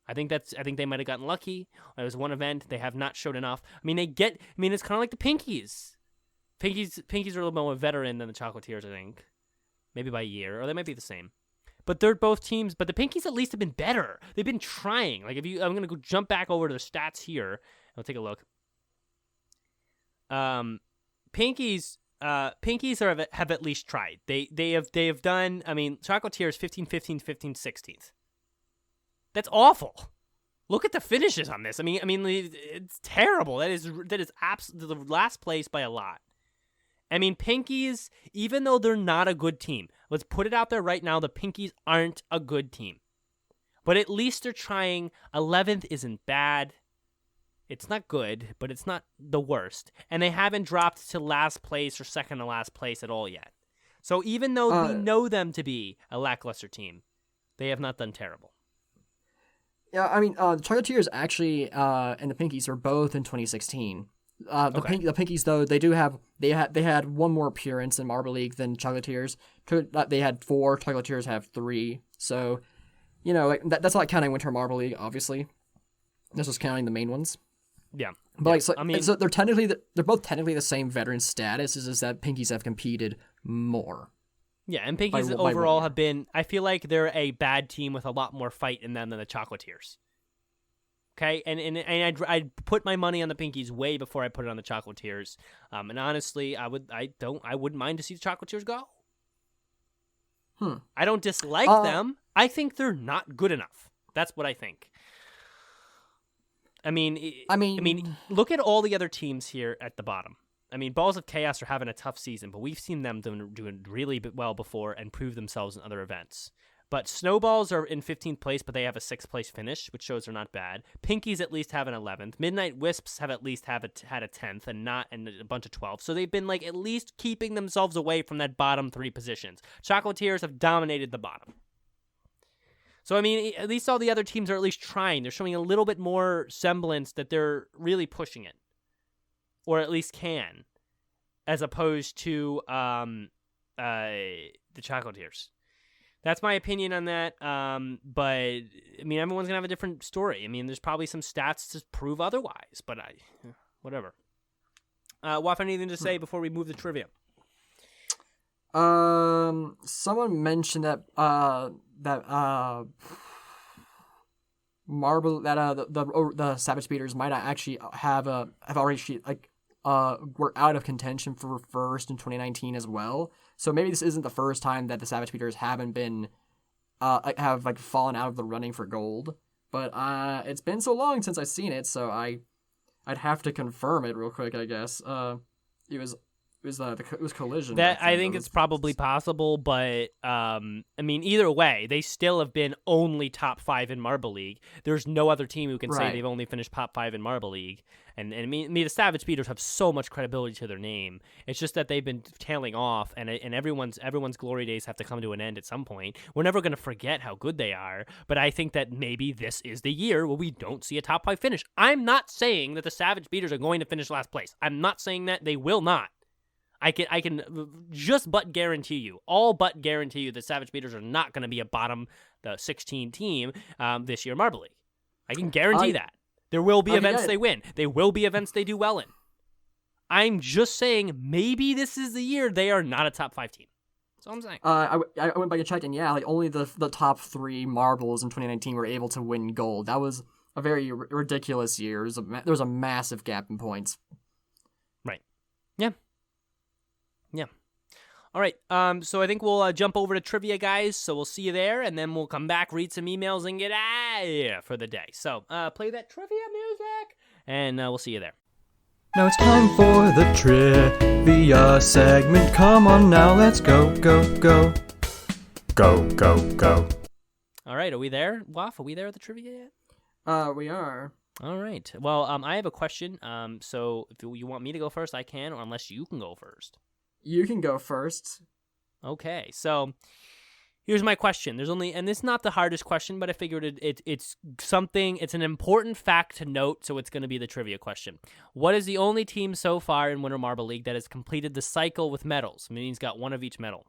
I think they might have gotten lucky. It was one event. They have not showed enough. I mean, it's kind of like the Pinkies. Pinkies are a little bit more veteran than the Chocolatiers, I think. Maybe by a year, or they might be the same. But they're both teams. But the Pinkies at least have been better. They've been trying. Like I'm gonna go jump back over to the stats here. I'll take a look. Pinkies have at least tried. They have done. I mean, Chocolatiers 15, 15, 15, 16th. That's awful. Look at the finishes on this. I mean, it's terrible. That is absolutely the last place by a lot. I mean, Pinkies, even though they're not a good team, let's put it out there right now. The Pinkies aren't a good team, but at least they're trying. 11th isn't bad. It's not good, but it's not the worst. And they haven't dropped to last place or second to last place at all yet. So even though we know them to be a lackluster team, they have not done terrible. Yeah, I mean, the Chocolatiers actually and the Pinkies are both in 2016. The Pinkies, though, they had one more appearance in Marble League than Chocolatiers. They had 4. Chocolatiers have 3. So, that's not counting Winter Marble League, obviously. This is counting the main ones. Yeah, but so they're both technically the same veteran status. Is just that Pinkies have competed more. Yeah, and Pinkies overall have been. I feel like they're a bad team with a lot more fight in them than the Chocolatiers. Okay, and I'd put my money on the Pinkies way before I put it on the Chocolatiers. And honestly, I wouldn't mind to see the Chocolatiers go. I don't dislike them. I think they're not good enough. That's what I think. I mean, look at all the other teams here at the bottom. I mean, Balls of Chaos are having a tough season, but we've seen them doing really well before and prove themselves in other events. But Snowballs are in 15th place, but they have a 6th place finish, which shows they're not bad. Pinkies at least have an 11th. Midnight Wisps have at least had a 10th and a bunch of 12th. So they've been at least keeping themselves away from that bottom 3 positions. Chocolatiers have dominated the bottom. So, I mean, at least all the other teams are at least trying. They're showing a little bit more semblance that they're really pushing it. Or at least can. As opposed to the Chocolatiers. That's my opinion on that. But, I mean, everyone's going to have a different story. I mean, there's probably some stats to prove otherwise. But, whatever. Waff, anything to say before we move to trivia? Someone mentioned that Marble the Savage Speeders might not actually have already were out of contention for first in 2019 as well. So maybe this isn't the first time that the Savage Speeders haven't been have fallen out of the running for gold. But it's been so long since I've seen it, so I'd have to confirm it real quick. I guess it it was Collision. That I think those it's probably possible, but I mean, either way, they still have been only top 5 in Marble League. There's no other team who can say Right. they've only finished top 5 in Marble League. And I mean, the Savage Speeders have so much credibility to their name. It's just that they've been tailing off, and everyone's glory days have to come to an end at some point. We're never going to forget how good they are, but I think that maybe this is the year where we don't see a top 5 finish. I'm not saying that the Savage Speeders are going to finish last place. I'm not saying that they will not. I can just but guarantee you, that Savage Speeders are not going to be a bottom 16 team this year in Marble League. I can guarantee that. There will be events they win. There will be events they do well in. I'm just saying maybe this is the year they are not a top 5 team. That's all I'm saying. I went back and checked, and yeah, like only the top 3 marbles in 2019 were able to win gold. That was a very ridiculous year. There was a massive gap in points. Right. Yeah. Yeah. All right. So I think we'll jump over to trivia, guys. So we'll see you there, and then we'll come back, read some emails, and get out of here for the day. So play that trivia music, and we'll see you there. Now it's time for the trivia segment. Come on now, let's go, go, go. Go, go, go. All right. Are we there, Waff? Are we there at the trivia yet? We are. All right. Well, I have a question. So if you want me to go first, I can, or unless you can go first. You can go first. Okay, so here's my question. And this is not the hardest question, but I figured it's an important fact to note, so it's going to be the trivia question. What is the only team so far in Winter Marble League that has completed the cycle with medals? Meaning he's got one of each medal.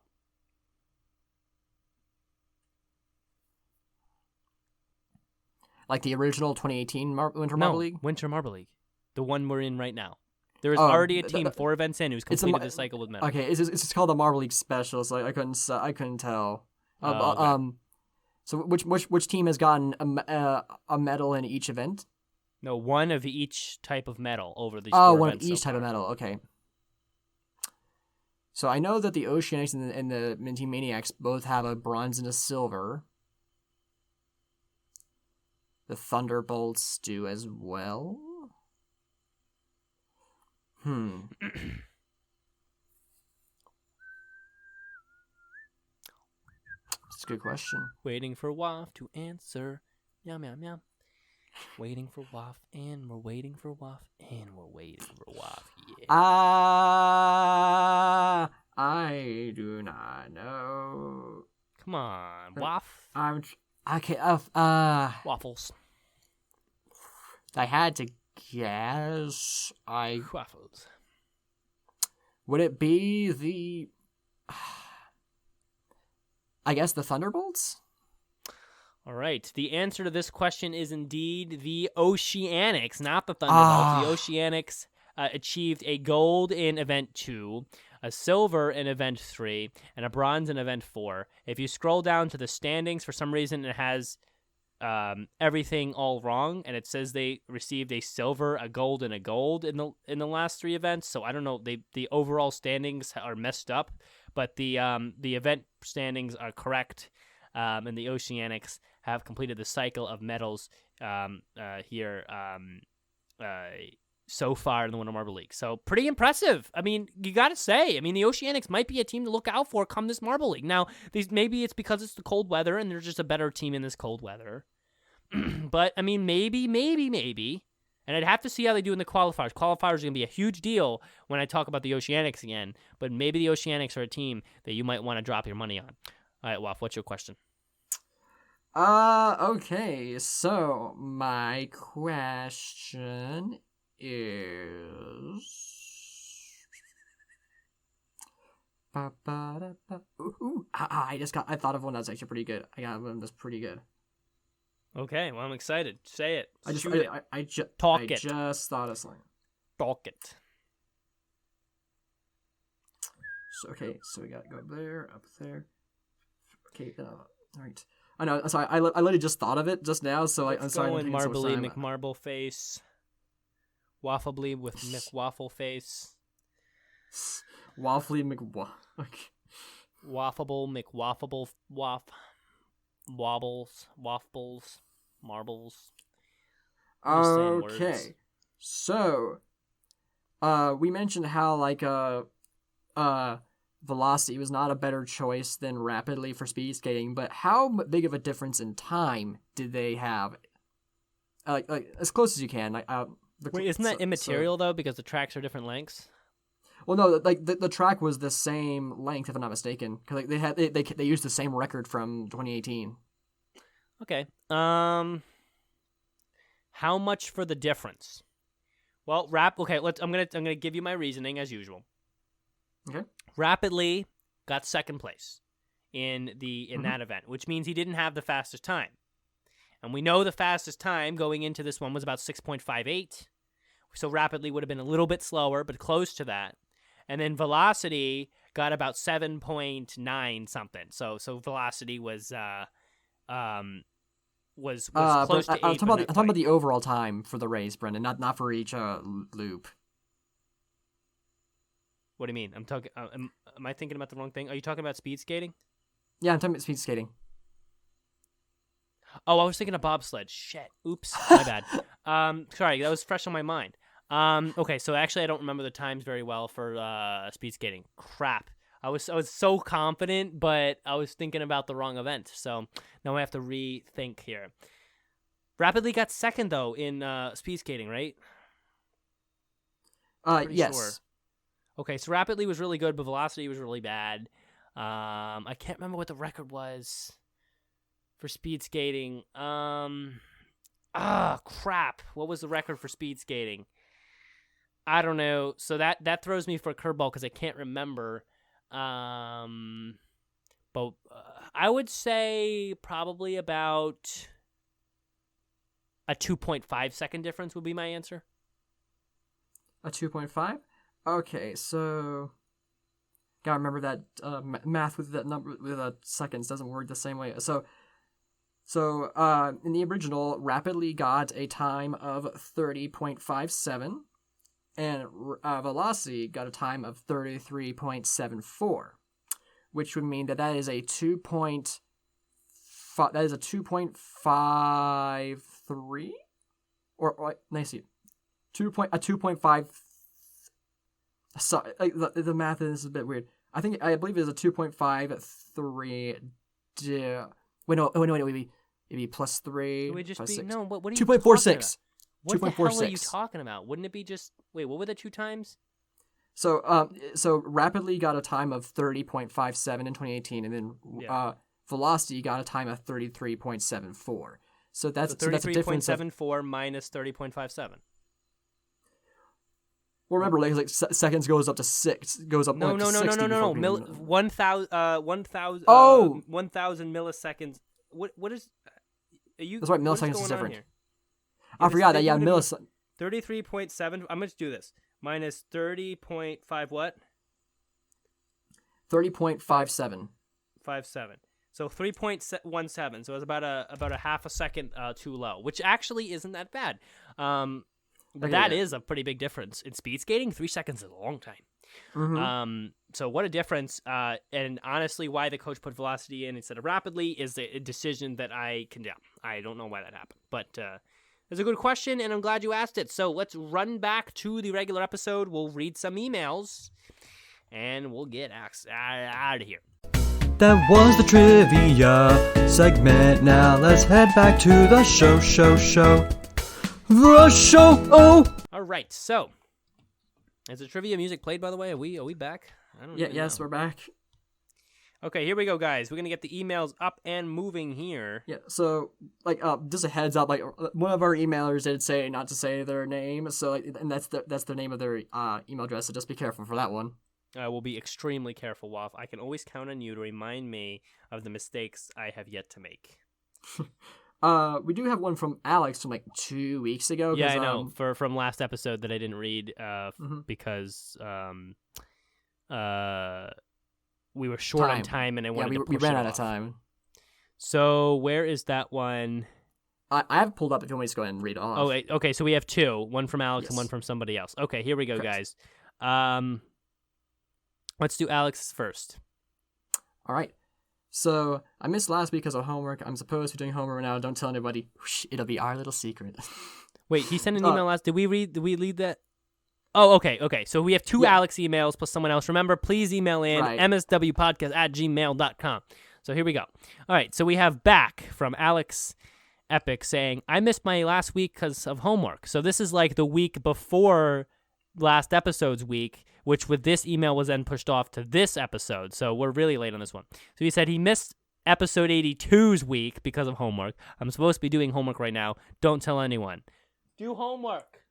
Like the original 2018 Winter Marble League? Winter Marble League. The one we're in right now. There is already a team 4 events in who's completed the cycle with medals. Okay, it's just called the Marble League Special, so I couldn't tell. Okay. So which team has gotten a medal in each event? No, one of each type of medal over these 4 Oh, one of events each so type far. of medal. Okay. So I know that the Oceanics and the Minty Maniacs both have a bronze and a silver. The Thunderbolts do as well. That's a good question. Waiting for Waff to answer. Meow, meow, meow. Waiting for Waff, and we're waiting for Waff, and we're waiting for Waff. Yeah. I do not know. Come on, Waff. Waffles. I had to guess. Waffles. Would it be the... I guess the Thunderbolts? All right. The answer to this question is indeed the Oceanics, not the Thunderbolts. The Oceanics achieved a gold in Event 2, a silver in Event 3, and a bronze in Event 4. If you scroll down to the standings, for some reason it has everything all wrong, and it says they received a silver, a gold, and a gold in the last 3 events. So I don't know. The overall standings are messed up, but the event standings are correct. And the Oceanics have completed the cycle of medals here so far in the Winter Marble League. So pretty impressive. I mean, you got to say. I mean, the Oceanics might be a team to look out for come this Marble League. Now, maybe it's because it's the cold weather and they're just a better team in this cold weather. But, I mean, maybe. And I'd have to see how they do in the qualifiers. Qualifiers are going to be a huge deal when I talk about the Oceanics again. But maybe the Oceanics are a team that you might want to drop your money on. All right, Waff, what's your question? Okay, so my question is... I thought of one that's actually pretty good. I got one that's pretty good. Okay, well, I'm excited. Say it. I just thought of something. Talk it. So, okay, so we gotta go there, up there. Okay, all right. I know. Sorry, I literally just thought of it just now. So I'm sorry. Going Marbly McMarble face, Waffably with McWaffle face, Waffly McWaffle. Waffable McWaffable Waff, wobbles, waffles, marbles. Okay, so we mentioned how Velocity was not a better choice than Rapidly for speed skating, but how big of a difference in time did they have? Like as close as you can. Wait, isn't that immaterial though, because the tracks are different lengths? Well, no, like the track was the same length, if I'm not mistaken, because like they used the same record from 2018. Okay. How much for the difference? Well, Okay, I'm gonna give you my reasoning as usual. Okay. Rapidly got second place in that event, which means he didn't have the fastest time. And we know the fastest time going into this one was about 6.58. So Rapidly would have been a little bit slower, but close to that. And then Velocity got about 7.9 something. So Velocity was close to 8. I'm talking about the overall time for the race, Brendan, not for each loop. What do you mean? I'm talking. Am I thinking about the wrong thing? Are you talking about speed skating? Yeah, I'm talking about speed skating. Oh, I was thinking of bobsled. Shit. Oops. My bad. Sorry, that was fresh on my mind. Okay, so actually I don't remember the times very well for speed skating. Crap. I was so confident, but I was thinking about the wrong event. So now I have to rethink here. Rapidly got second though in speed skating, right? Yes. Sure. Okay, so Rapidly was really good, but Velocity was really bad. I can't remember what the record was for speed skating. Crap. What was the record for speed skating? I don't know. So that throws me for a curveball because I can't remember. But I would say probably about a 2.5 second difference would be my answer. A 2.5? Okay, so gotta remember that math with that number with seconds doesn't work the same way. So in the original, Rapidly got a time of 30.57, and Velocity got a time of 33.74, which would mean that is a 2.53, or let me see, 2.5. Sorry, the math is a bit weird. I believe it's a 2.53. Wait, it'd be plus 3. It would just be 6. no. What are you 2.46. What the hell are you 2.46. talking about? Wouldn't it be just wait? What were the two times? So Rapidly got a time of 30.57 in 2018, and then Velocity got a time of 33.74. So that's a difference of 33.74 minus 30.57. Well, remember, like seconds goes up to 6. Goes up. No. 60 1,000 Oh! 1,000 milliseconds. What is? You. That's right. What Milliseconds is going on different. here? I forgot that. Yeah, milliseconds. 33.7. I'm going to do this. Minus 30.5 what? 30.57. 57. So 3.17. So it's about a half a second too low, which actually isn't that bad. But that is a pretty big difference. In speed skating, 3 seconds is a long time. Mm-hmm. So what a difference. And honestly, why the coach put Velocity in instead of Rapidly is a decision that I condemn. I don't know why that happened. But it's a good question, and I'm glad you asked it. So let's run back to the regular episode. We'll read some emails, and we'll get out of here. That was the trivia segment. Now let's head back to the show. The show. Oh. All right. So, is the trivia music played? By the way, are we back? I don't. Yes, we're back. Okay, here we go, guys. We're gonna get the emails up and moving here. Yeah. So, like, just a heads up. Like, one of our emailers did say not to say their name. So, and that's the name of their email address. So just be careful for that one. I will be extremely careful, Waff. I can always count on you to remind me of the mistakes I have yet to make. We do have one from Alex from like 2 weeks ago. Yeah, I know. From last episode that I didn't read because we were short on time and I wanted to push we ran it out off. of time. So where is that one? I have pulled up if you want me to go ahead and read it off. Oh, wait, okay. So we have two. One from Alex and one from somebody else. Okay, here we go, Correct. guys. Let's do Alex first. All right. So I missed last week because of homework. I'm supposed to be doing homework now. Don't tell anybody. Whoosh, it'll be our little secret. Wait, he sent an email last. Did we read that? Oh, okay. So we have two Yeah. Alex emails plus someone else. Remember, please email in Right. mswpodcast@gmail.com. So here we go. All right, so we have back from Alex Epic saying, I missed my last week because of homework. So this is like the week before last episode's week, which with this email was then pushed off to this episode. So we're really late on this one. So he said he missed episode 82's week because of homework. I'm supposed to be doing homework right now. Don't tell anyone. Do homework.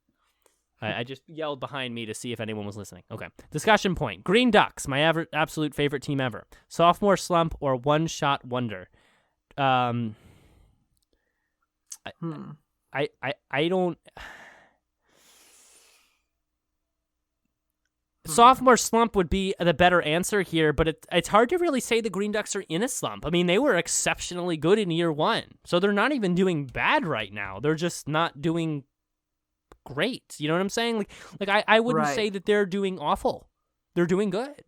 I just yelled behind me to see if anyone was listening. Okay. Discussion point. Green Ducks, my absolute favorite team ever. Sophomore slump or one-shot wonder? I don't... Sophomore slump would be the better answer here, but it's hard to really say the Green Ducks are in a slump. I mean, they were exceptionally good in year one, so they're not even doing bad right now. They're just not doing great. You know what I'm saying? Like I wouldn't say that they're doing awful. They're doing good.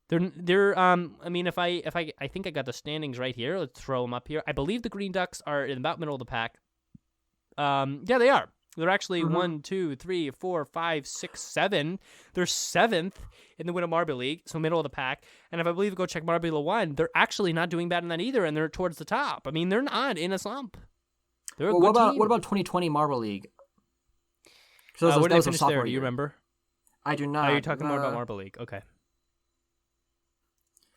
They're I mean, if I think I got the standings right here. Let's throw them up here. I believe the Green Ducks are in about middle of the pack. Yeah, they are. They're actually 1, 2, 3, 4, 5, 6, 7. They're 7th in the Winter League, so middle of the pack. And if I believe go check Marbula 1, they're actually not doing bad in that either, and they're towards the top. I mean, they're not in a slump. They're a good team. What about 2020 Marble League? Where did I finish there? Do you remember? I do not. Oh, you're talking more about Marble League. Okay.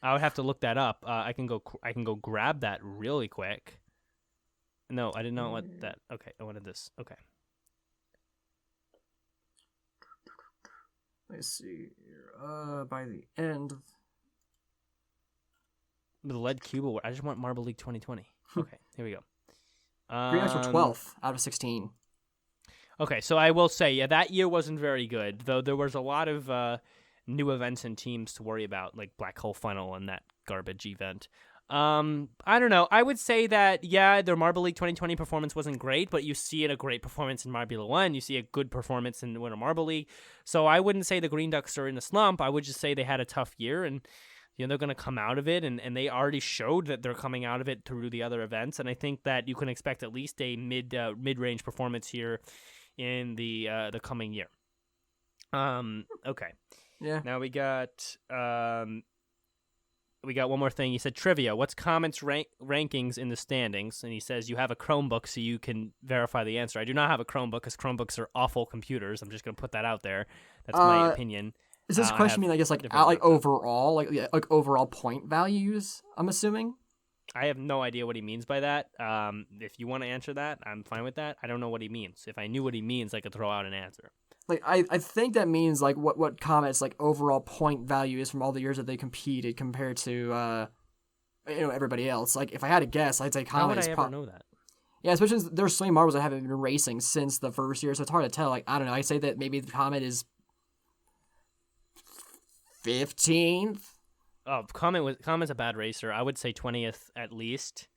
I would have to look that up. I can go grab that really quick. No, I did not want that. Okay, I wanted this. Okay. Let's see here. By the end. The lead cube award. I just want Marble League 2020. Okay, here we go. Green Ducks were 12th out of 16. Okay, so I will say, yeah, that year wasn't very good, though there was a lot of new events and teams to worry about, like Black Hole Funnel and that garbage event. I don't know. I would say that, yeah, their Marble League 2020 performance wasn't great, but you see a great performance in Marbula 1. You see a good performance in the Winter Marble League. So I wouldn't say the Green Ducks are in a slump. I would just say they had a tough year, and they're going to come out of it, and they already showed that they're coming out of it through the other events, and I think that you can expect at least a mid-range performance here in the coming year. Okay. Yeah. Now we got one more thing. He said trivia. What's Comet's rankings in the standings? And he says you have a Chromebook, so you can verify the answer. I do not have a Chromebook because Chromebooks are awful computers. I'm just going to put that out there. That's my opinion. Is this question mean, I guess, like overall, like overall point values? I'm assuming. I have no idea what he means by that. If you want to answer that, I'm fine with that. I don't know what he means. If I knew what he means, I could throw out an answer. Like I think that means like what Comet's like overall point value is from all the years that they competed compared to everybody else. Like if I had to guess, I'd say Comet. How would I ever know that? Yeah, especially since there's so many marbles that haven't been racing since the first year, so it's hard to tell. Like I don't know. I say that maybe the Comet is 15th. Oh, Comet's a bad racer. I would say 20th at least,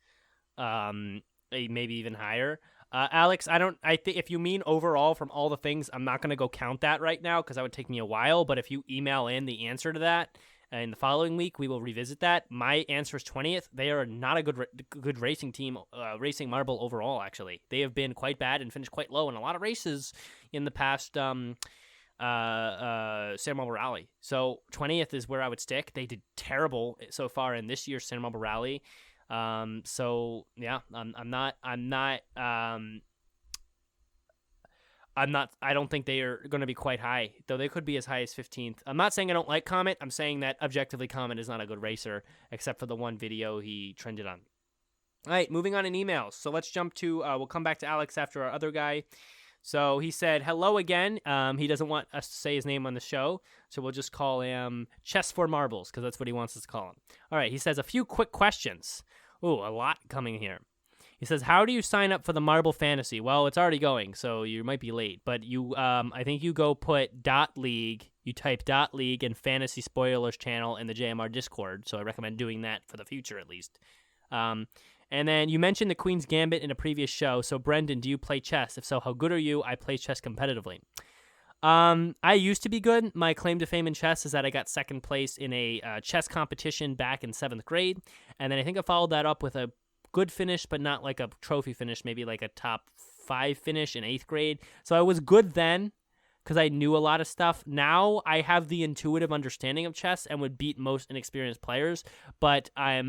maybe even higher. Alex, I think if you mean overall from all the things, I'm not going to go count that right now because that would take me a while. But if you email in the answer to that in the following week, we will revisit that. My answer is 20th. They are not a good racing team, racing marble overall, actually. They have been quite bad and finished quite low in a lot of races in the past San Marble Rally. So 20th is where I would stick. They did terrible so far in this year's San Marble Rally. So yeah, I don't think they are going to be quite high, though they could be as high as 15th. I'm not saying I don't like Comet. I'm saying that objectively Comet is not a good racer, except for the one video he trended on. All right, moving on in emails. So let's jump to, we'll come back to Alex after our other guy. So he said, hello again. He doesn't want us to say his name on the show, so we'll just call him Chess for Marbles, because that's what he wants us to call him. All right, he says, a few quick questions. Ooh, a lot coming here. He says, how do you sign up for the Marble Fantasy? Well, it's already going, so you might be late. But you, I think you go put .league, you type .league and Fantasy Spoilers channel in the JMR Discord, so I recommend doing that for the future at least. And then you mentioned the Queen's Gambit in a previous show. So, Brendan, do you play chess? If so, how good are you? I play chess competitively. I used to be good. My claim to fame in chess is that I got second place in a chess competition back in 7th grade. And then I think I followed that up with a good finish, but not like a trophy finish, maybe like a top 5 finish in 8th grade. So I was good then. because I knew a lot of stuff. Now I have the intuitive understanding of chess and would beat most inexperienced players, but I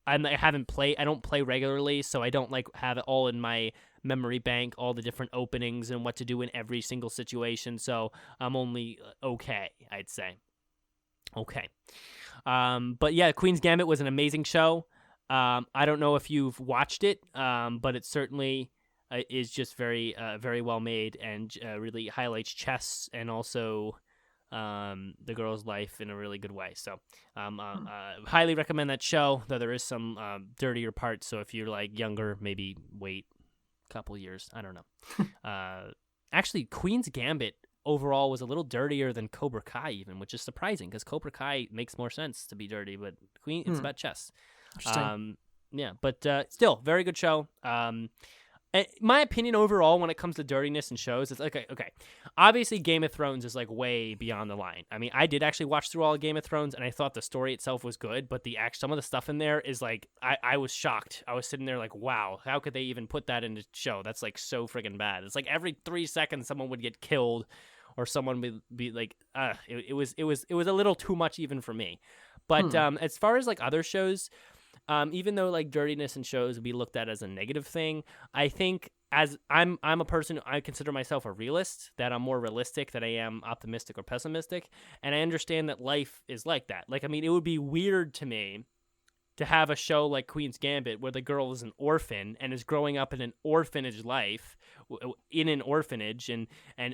haven't played. I don't play regularly, so I don't like have it all in my memory bank, all the different openings and what to do in every single situation. So I'm only okay, I'd say. Okay. But yeah, Queen's Gambit was an amazing show. I don't know if you've watched it, but it certainly is just very, very well made and really highlights chess and also the girl's life in a really good way. So highly recommend that show, though there is some dirtier parts. So if you're like younger, maybe wait a couple years. I don't know. Actually, Queen's Gambit overall was a little dirtier than Cobra Kai even, which is surprising because Cobra Kai makes more sense to be dirty, but Queen, it's about chess. Yeah, but still, very good show. My opinion overall when it comes to dirtiness in shows is okay. Obviously, Game of Thrones is like way beyond the line. I mean, I did actually watch through all of Game of Thrones, and I thought the story itself was good, but some of the stuff in there is like I was shocked. I was sitting there like, wow, how could they even put that in the show? That's like so friggin' bad. It's like every 3 seconds someone would get killed, or someone would be like, it was a little too much even for me. But as far as like other shows. Even though like dirtiness in shows would be looked at as a negative thing, I think as I'm a person, I consider myself a realist, that I'm more realistic than I am optimistic or pessimistic. And I understand that life is like that. Like, I mean, it would be weird to me to have a show like Queen's Gambit where the girl is an orphan and is growing up in an orphanage life, in an orphanage, and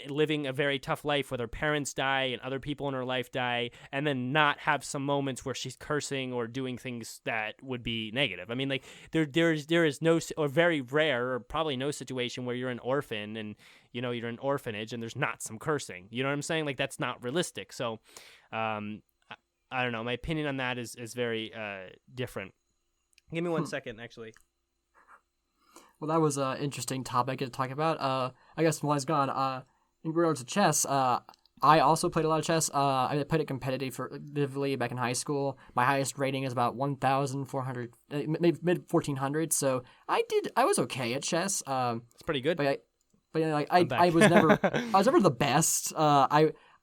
living a very tough life where her parents die and other people in her life die, and then not have some moments where she's cursing or doing things that would be negative. I mean, like there is no, or very rare, or probably no situation where you're an orphan and you're in an orphanage and there's not some cursing. You know what I'm saying? Like that's not realistic. So, I don't know. My opinion on that is very different. Give me 1 second, actually. Well, that was an interesting topic to talk about. I guess while it's gone, in regards to chess, I also played a lot of chess. I played it competitively back in high school. My highest rating is about 1,400, maybe mid 1,400. So I was okay at chess. It's pretty good. But I was never the best.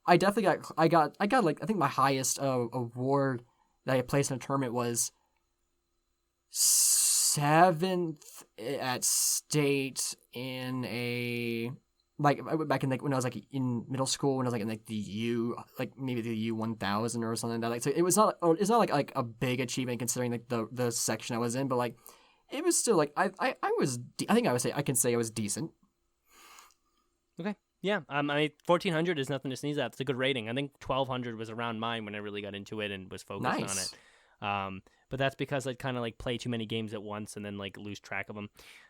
I definitely got like, I think my highest award that I placed in a tournament was 7th at state in a, like, back in like when I was like in middle school, when I was like in like maybe the U1000 or something like that. Like, so it's not like a big achievement considering like the section I was in, but like it was still like I can say I was decent. Okay. Yeah, I mean, 1,400 is nothing to sneeze at. It's a good rating. I think 1,200 was around mine when I really got into it and was focused on it. But that's because I'd kind of like play too many games at once and then like lose track of them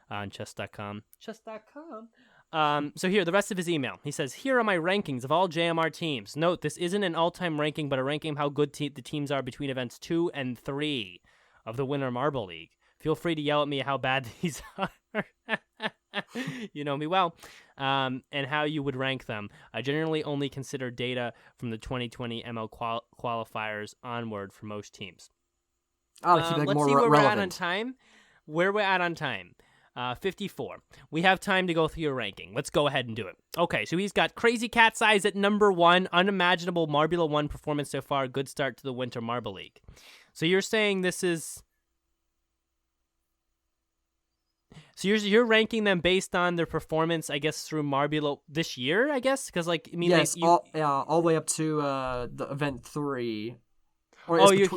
on chess.com. Chess.com. So here, the rest of his email. He says, here are my rankings of all JMR teams. Note, this isn't an all-time ranking, but a ranking of how good the teams are between events 2 and 3 of the Winter Marble League. Feel free to yell at me how bad these are. You know me well. And how you would rank them. I generally only consider data from the 2020 ML qualifiers onward for most teams. Let's see where we're at on time. Where we're at on time. 54. We have time to go through your ranking. Let's go ahead and do it. Okay, so he's got Crazy Cat's Eyes at number 1. Unimaginable Marbula 1 performance so far. Good start to the Winter Marble League. So you're saying this is... So you're ranking them based on their performance, I guess, through Marbula this year, I guess? Because, like, I mean, yes, like, all the way up to the event 3. Or you're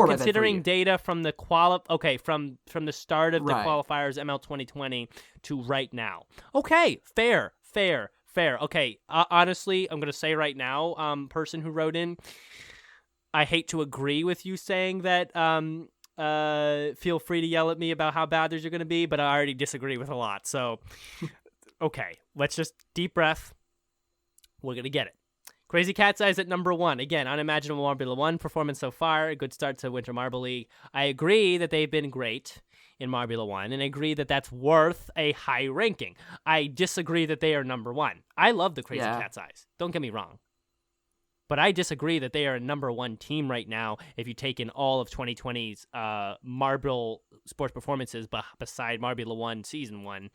considering data from the from the start of the qualifiers ML 2020 to right now. Okay, fair. Okay, honestly, I'm gonna say right now, person who wrote in, I hate to agree with you saying that. Feel free to yell at me about how bad these are going to be, but I already disagree with a lot. So, okay, let's just deep breath. We're going to get it. Crazy Cat's Eyes at number 1. Again, Unimaginable Marbula 1 performance so far. A good start to Winter Marble League. I agree that they've been great in Marbula 1, and I agree that that's worth a high ranking. I disagree that they are number 1. I love the Crazy Cat's Eyes. Don't get me wrong. But I disagree that they are a number 1 team right now if you take in all of 2020's Marble sports performances beside Marbula 1 Season 1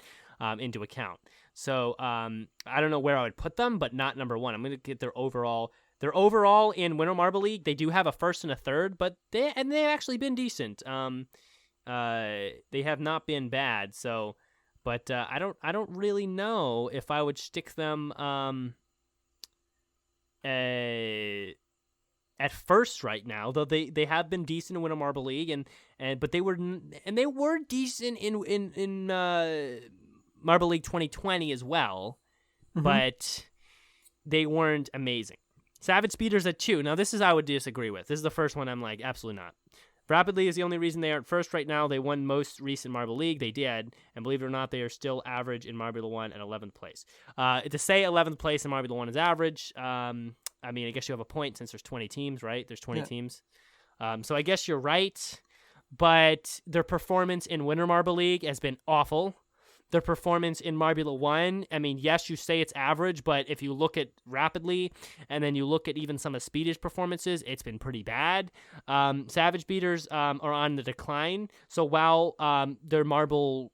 into account. So I don't know where I would put them, but not number one. I'm going to get their overall. Their overall in Winter Marble League, they do have a first and a third, but they've actually been decent. They have not been bad. So, but I don't really know if I would stick them at first right now, though they have been decent in Winter Marble League, but they were decent in Marble League 2020 as well, but they weren't amazing. Savage Speeders at 2. Now this is I would disagree with. This is the first one I'm like absolutely not. Rapidly is the only reason they aren't first right now. They won most recent Marble League. They did, and believe it or not, they are still average in Marble 1 and 11th place. To say 11th place in Marble 1 is average, I mean, I guess you have a point since there's 20 teams, right? There's 20 teams. So I guess you're right, but their performance in Winter Marble League has been awful. Their performance in Marble 1, I mean, yes, you say it's average, but if you look at Rapidly and then you look at even some of Speedish performances, it's been pretty bad. Savage Beaters are on the decline. So while their Marble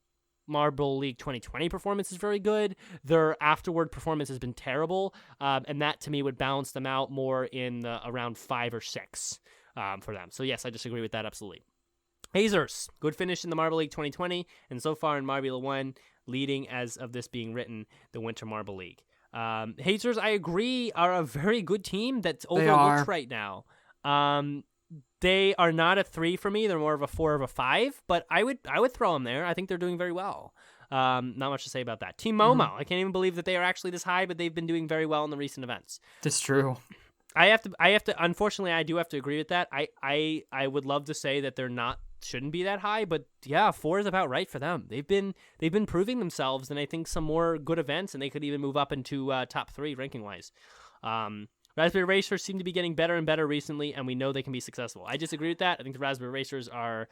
League 2020 performance is very good, their afterward performance has been terrible, and that to me would balance them out more in the around 5 or 6 for them. So yes, I disagree with that absolutely. Hazers, good finish in the Marble League 2020, and so far in Marble 1, leading as of this being written, the Winter Marble League. Hazers, I agree, are a very good team that's overlooked right now. They are not a 3 for me. They're more of a 4 or a 5, but I would throw them there. I think they're doing very well. Not much to say about that. Team Momo, I can't even believe that they are actually this high, but they've been doing very well in the recent events. That's true. I have to. Unfortunately, I do have to agree with that. I would love to say that they're shouldn't be that high, but yeah, 4 is about right for them. They've been proving themselves, and I think some more good events, and they could even move up into top 3 ranking wise. Raspberry Racers seem to be getting better and better recently, and we know they can be successful. I disagree with that. I think the Raspberry Racers are,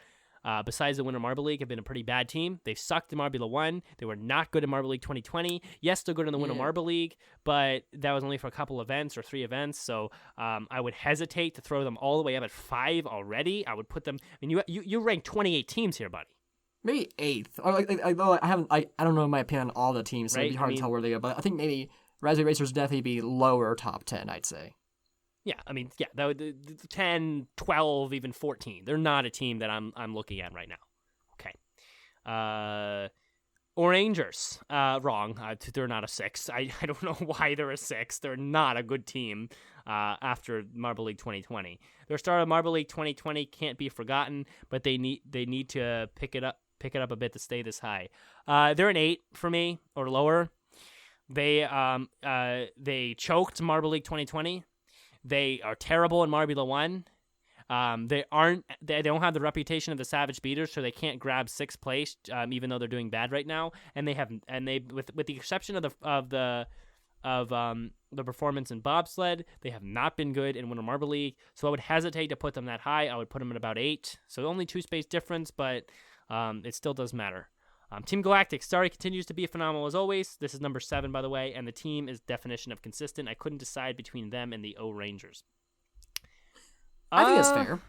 besides the Winter Marble League, have been a pretty bad team. They've sucked in Marble 1. They were not good in Marble League 2020. Yes, they're good in the Winter Marble League, but that was only for a couple events or 3 events, so I would hesitate to throw them all the way up at 5 already. I would put them. I mean, you rank 28 teams here, buddy. Maybe 8th. Or I don't know my opinion on all the teams, so it'd be hard to tell where they go. But I think maybe Raspberry Racers definitely be lower top 10, I'd say. Yeah, I mean, yeah, that would 10, 12, even 14. They're not a team that I'm looking at right now. Okay. Orangers, wrong. They're not a 6. I don't know why they're a 6. They're not a good team after Marble League 2020. Their start of Marble League 2020 can't be forgotten, but they need to pick it up a bit to stay this high. They're an 8 for me or lower. They choked Marble League 2020. They are terrible in Marble 1. They don't have the reputation of the Savage Beaters, so they can't grab 6th place, even though they're doing bad right now. And with the exception of the performance in Bobsled, they have not been good in Winter Marble League. So I would hesitate to put them that high. I would put them at about 8. So only 2 space difference, but it still does matter. Team Galactic, Starry continues to be phenomenal as always. This is number 7, by the way, and the team is definition of consistent. I couldn't decide between them and the O Rangers. I think that's fair.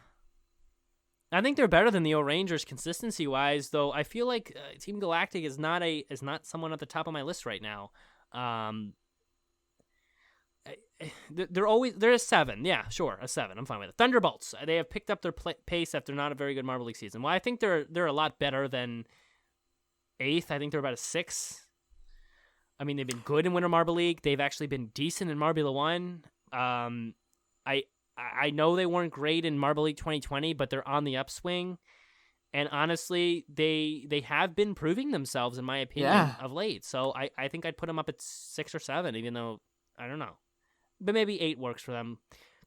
I think they're better than the O Rangers consistency-wise, though I feel like Team Galactic is not someone at the top of my list right now. They're a 7. Yeah, sure, a 7. I'm fine with it. Thunderbolts, they have picked up their pace after not a very good Marble League season. Well, I think they're a lot better than 8th. I think they're about a 6. I mean, they've been good in Winter Marble League. They've actually been decent in Marble 1. I know they weren't great in Marble League 2020, but they're on the upswing. And honestly, they have been proving themselves, in my opinion, of late. So I think I'd put them up at 6 or 7, even though, I don't know. But maybe 8 works for them.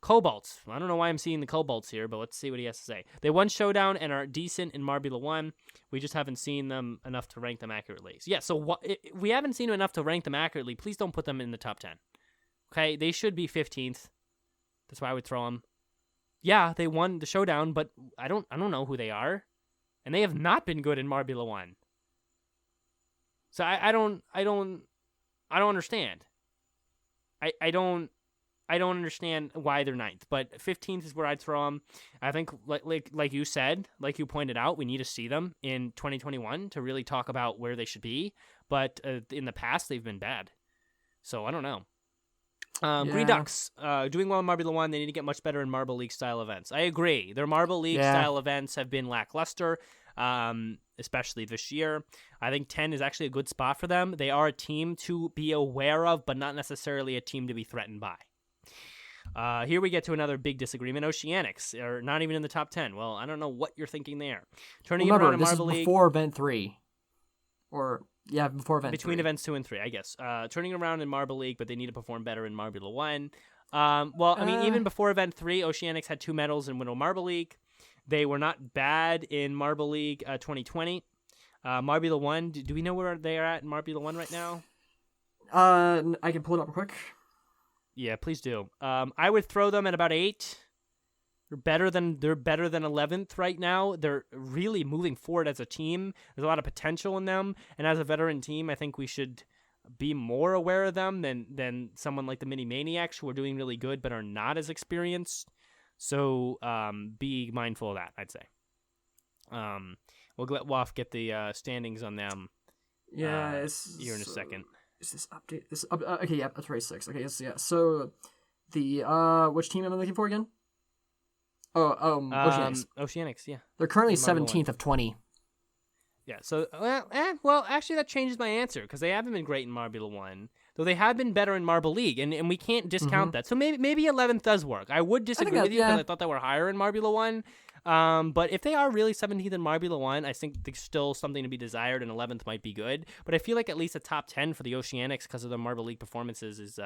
Cobalt. I don't know why I'm seeing the Cobalts here, but let's see what he has to say. They won Showdown and are decent in Marble 1. We just haven't seen them enough to rank them accurately. So yeah, so we haven't seen them enough to rank them accurately. Please don't put them in the top 10. Okay, they should be 15th. That's why I would throw them. Yeah, they won the Showdown, but I don't know who they are, and they have not been good in Marble 1. So I don't understand. I don't understand why they're 9th, but 15th is where I'd throw them. I think, like you said, like you pointed out, we need to see them in 2021 to really talk about where they should be. but in the past they've been bad. So I don't know. Green Yeah. Ducks doing well in Marble League 1. They need to get much better in Marble League style events. I agree. Their Marble League style events have been lackluster, especially this year. I think 10 is actually a good spot for them. They are a team to be aware of, but not necessarily a team to be threatened by. Here we get to another big disagreement. Oceanics are not even in the top 10. Well, I don't know what you're thinking there. Turning it around in Marble League. Before event 3. Before event Between 3. events 2 and 3, I guess. Turning it around in Marble League, but they need to perform better in Marble 1. Even before event 3, Oceanics had 2 medals in Winter Marble League. They were not bad in Marble League 2020. Marble 1, do we know where they are at in Marble 1 right now? I can pull it up real quick. Yeah, please do. I would throw them at about 8. They're better than 11th right now. They're really moving forward as a team. There's a lot of potential in them, and as a veteran team, I think we should be more aware of them than someone like the Mini Maniacs, who are doing really good but are not as experienced. So be mindful of that, I'd say. We'll let Waff get the standings on them. Yeah, here in a second. Is this update? Okay, yeah, that's race 6. Okay, yes, yeah. So the which team am I looking for again? Oceanics. Oceanics, yeah. They're currently 17th of 20. Yeah. So actually, that changes my answer because they haven't been great in Marble 1, though they have been better in Marble League, and we can't discount that. So maybe 11th does work. I would disagree with you because I thought they were higher in Marble 1. But if they are really 17th in Marble 1, I think there's still something to be desired, and 11th might be good. But I feel like at least a top 10 for the Oceanics because of the Marble League performances is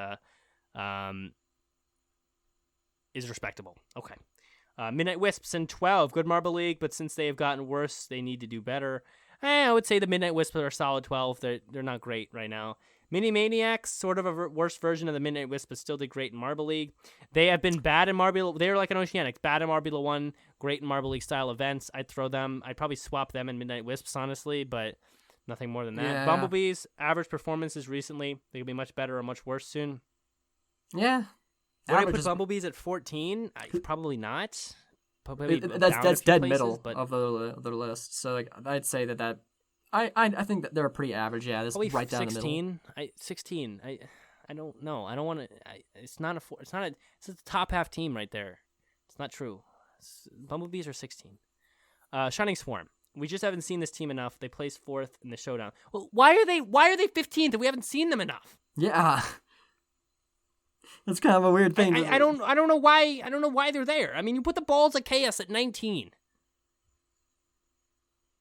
respectable. Okay. Midnight Wisps in 12, good Marble League, but since they have gotten worse, they need to do better. I would say the Midnight Wisps are a solid 12. They're not great right now. Mini Maniacs, sort of a worse version of the Midnight Wisp, but still did great in Marble League. They have been bad in Marble. They were like an Oceanics, bad in Marble 1, great in Marble League style events. I'd throw them. I'd probably swap them and Midnight Wisps, honestly, but nothing more than that. Yeah. Bumblebees, average performances recently. They could be much better or much worse soon. Yeah. Would I put Bumblebees at 14? Probably not. Probably That's dead places, middle but of the list. So I'd say that I think that they're pretty average. Yeah, this probably right down 16. the middle. 16. I don't know. I don't want to. It's not a. It's not a. It's a top half team right there. It's not true. Bumblebees are 16. Shining Swarm. We just haven't seen this team enough. They placed 4th in the showdown. Well, why are they 15th if we haven't seen them enough? Yeah. That's kind of a weird thing. I don't know why. I don't know why they're there. I mean, you put the Balls of Chaos at 19.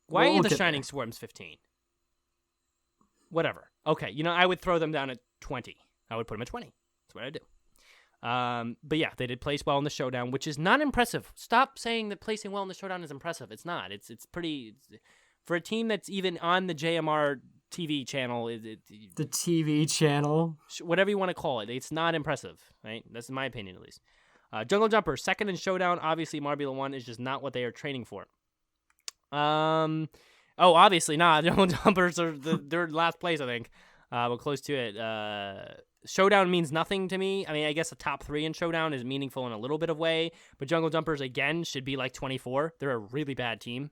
Why are the Shining Swarms 15? Whatever. Okay, I would throw them down at 20. I would put them at 20. That's what I do. But yeah, they did place well in the showdown, which is not impressive. Stop saying that placing well in the showdown is impressive. It's not. It's pretty for a team that's even on the JMR TV channel. The TV channel, whatever you want to call it, it's not impressive, right? That's in my opinion, at least. Jungle Jumper, 2nd in showdown. Obviously, Marble 1 is just not what they are training for. Obviously not. Jungle Jumpers are they're last place, I think. We're close to it. Showdown means nothing to me. I mean, I guess a top 3 in Showdown is meaningful in a little bit of way, but Jungle Jumpers, again, should be like 24. They're a really bad team.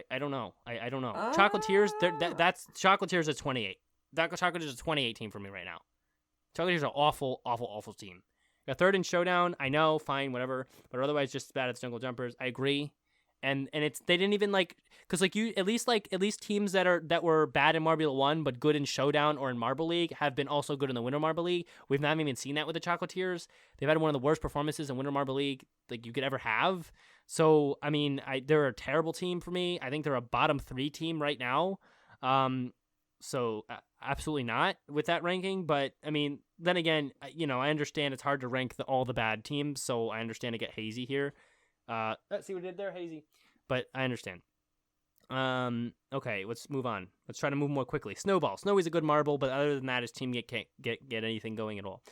I don't know. I don't know. Chocolatiers, that's Chocolatiers at 28. Chocolatiers is a 28 team for me right now. Chocolatiers are awful, awful, awful team. Got 3rd in Showdown. I know, fine, whatever, but otherwise just as bad as Jungle Jumpers. I agree. And they didn't even because at least teams that were bad in Marble 1 but good in Showdown or in Marble League have been also good in the Winter Marble League. We've not even seen that with the Chocolatiers. They've had one of the worst performances in Winter Marble League like you could ever have. So I mean, they're a terrible team for me. I think they're a bottom 3 team right now. So absolutely not with that ranking. But I mean, then again, I understand it's hard to rank all the bad teams, so I understand to get hazy here. Let's see what I did there, hazy. But I understand. Okay, let's move on. Let's try to move more quickly. Snowball. Snowy's a good marble, but other than that, his team can't get anything going at all.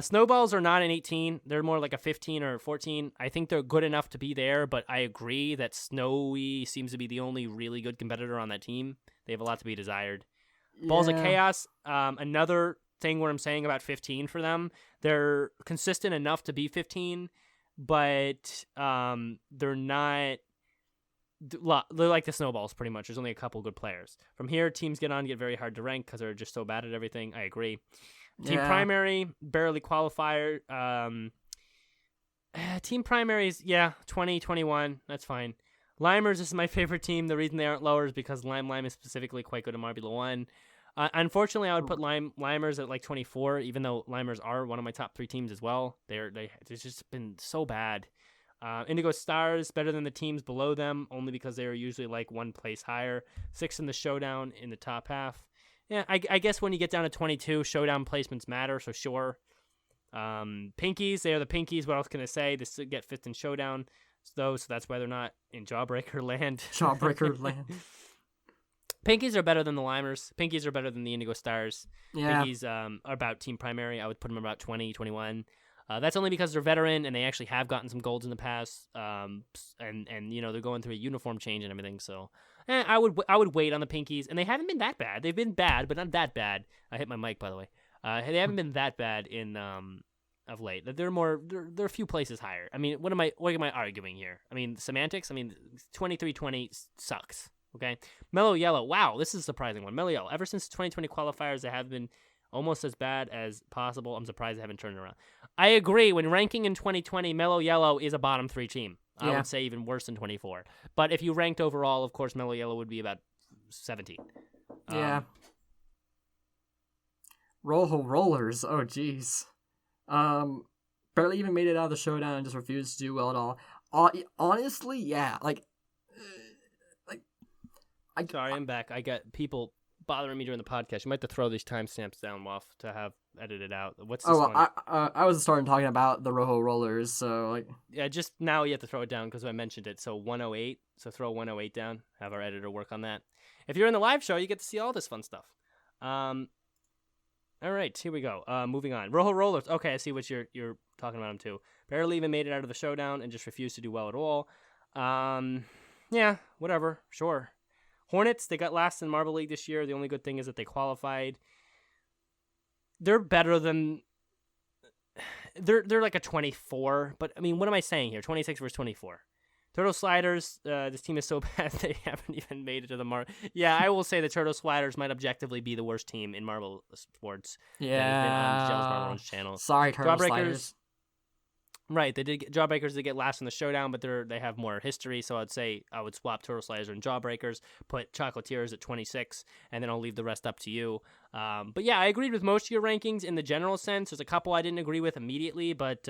Snowballs are not an 18. They're more like a 15 or 14. I think they're good enough to be there, but I agree that Snowy seems to be the only really good competitor on that team. They have a lot to be desired. Balls of Chaos, another thing where I'm saying about 15 for them. They're consistent enough to be 15, but they're not they're like the snowballs pretty much. There's only a couple good players. From here, teams get very hard to rank because they're just so bad at everything. I agree. Team primary, barely qualifier. Team primaries, 20, 21. That's fine. Limers, this is my favorite team. The reason they aren't lower is because Lime is specifically quite good in Marbula 1. Unfortunately, I would put Limers at like 24, even though Limers are one of my top 3 teams as well. They've just been so bad. Indigo Stars, better than the teams below them, only because they are usually like 1 place higher. 6 in the showdown in the top half. Yeah, I guess when you get down to 22, showdown placements matter, so sure. Pinkies, they are the Pinkies. What else can I say? They get 5th in showdown, so that's why they're not in Jawbreaker land. Jawbreaker land. Pinkies are better than the Limers. Pinkies are better than the Indigo Stars. Yeah. Pinkies are about team primary. I would put them about 20, 21. That's only because they're veteran and they actually have gotten some golds in the past. And they're going through a uniform change and everything. So I would wait on the Pinkies, and they haven't been that bad. They've been bad, but not that bad. I hit my mic, by the way. They haven't been that bad in of late. They're a few places higher. I mean, what am I arguing here? I mean, semantics. I mean, 23-20 sucks. Okay, Mellow Yellow. Wow, this is a surprising one. Mellow Yellow. Ever since 2020 qualifiers, they have been almost as bad as possible. I'm surprised they haven't turned it around. I agree. When ranking in 2020, Mellow Yellow is a bottom 3 team. I would say even worse than 24. But if you ranked overall, of course, Mellow Yellow would be about 17. Yeah. Rojo Rollers. Oh, jeez. Barely even made it out of the showdown and just refused to do well at all. Honestly, yeah. Sorry, I'm back. I got people bothering me during the podcast. You might have to throw these timestamps down, Waff, to have edited out. What's this one? I was starting talking about the Rojo Rollers, so like. Yeah, just now you have to throw it down because I mentioned it. So 108. So throw 108 down. Have our editor work on that. If you're in the live show, you get to see all this fun stuff. All right, here we go. Moving on. Rojo Rollers. Okay, I see what you're talking about them too. Barely even made it out of the showdown and just refused to do well at all. Yeah, whatever. Sure. Hornets, they got last in Marble League this year. The only good thing is that they qualified. They're better than... They're like a 24, but I mean, what am I saying here? 26 versus 24. Turtle Sliders, this team is so bad they haven't even made it to the Marble... Yeah, I will say the Turtle Sliders might objectively be the worst team in Marble Sports. Yeah. That has been on Jealous Marble Run's channel. Sorry, Turtle Sliders. Right, they did Jawbreakers to get last in the showdown, but they have more history, so I'd say I would swap Turtle Sliders and Jawbreakers, put Chocolatiers at 26, and then I'll leave the rest up to you. But yeah, I agreed with most of your rankings in the general sense. There's a couple I didn't agree with immediately, but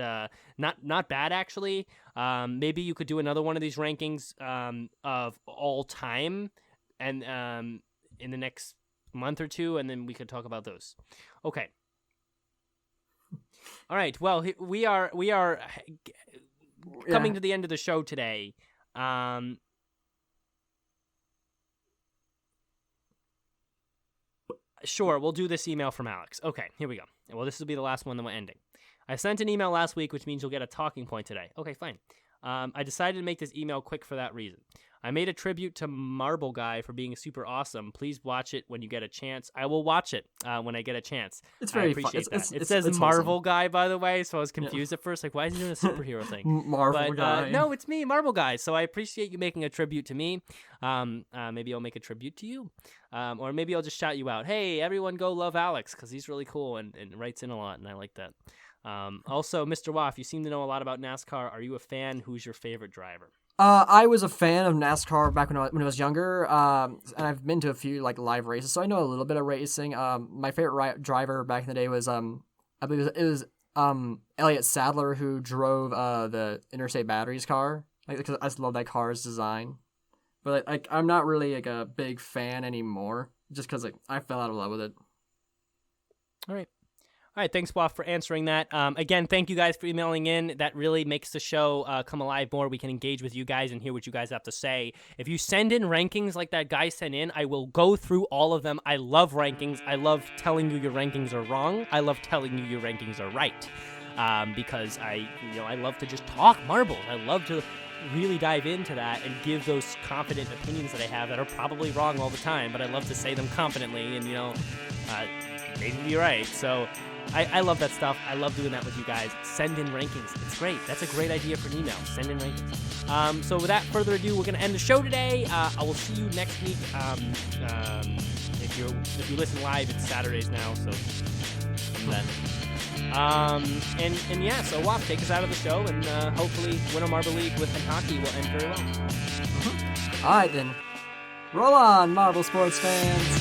not bad actually. Maybe you could do another one of these rankings of all time, and in the next month or two, and then we could talk about those. Okay. All right. Well, we are coming to the end of the show today. Sure, we'll do this email from Alex. Okay, here we go. Well, this will be the last one, then we're ending. I sent an email last week, which means you'll get a talking point today. Okay, fine. I decided to make this email quick for that reason. I made a tribute to Marble Guy for being super awesome. Please watch it when you get a chance. I will watch it when I get a chance. It's very I appreciate fun. that. It says Marvel awesome. Guy, by the way, so I was confused at first. Like, why is he doing a superhero thing? Marvel Guy. No, it's me, Marble Guy. So I appreciate you making a tribute to me. Maybe I'll make a tribute to you. Or maybe I'll just shout you out. Hey, everyone go love Alex because he's really cool and writes in a lot, and I like that. Also, Mr. Waff, you seem to know a lot about NASCAR. Are you a fan? Who's your favorite driver? I was a fan of NASCAR back when I was younger, and I've been to a few like live races, so I know a little bit of racing. My favorite driver back in the day was I believe it was Elliott Sadler, who drove the Interstate Batteries car. Like, because I just love that car's design. But like I'm not really like a big fan anymore, just because like I fell out of love with it. All right, thanks, Waff, for answering that. Again, thank you guys for emailing in. That really makes the show come alive more. We can engage with you guys and hear what you guys have to say. If you send in rankings like that guy sent in, I will go through all of them. I love rankings. I love telling you your rankings are wrong. I love telling you your rankings are right, because I love to just talk marbles. I love to really dive into that and give those confident opinions that I have that are probably wrong all the time, but I love to say them confidently and ADD right. So I love that stuff. I love doing that with you guys. Send in rankings. It's great. That's a great idea for an email. Send in rankings. So without further ado, we're going to end the show today. I will see you next week. If you listen live, it's Saturdays now. So then. And yeah, so WAP, take us out of the show, and hopefully Winter Marble League with Hockey will end very well. All right, then. Roll on, Marble sports fans.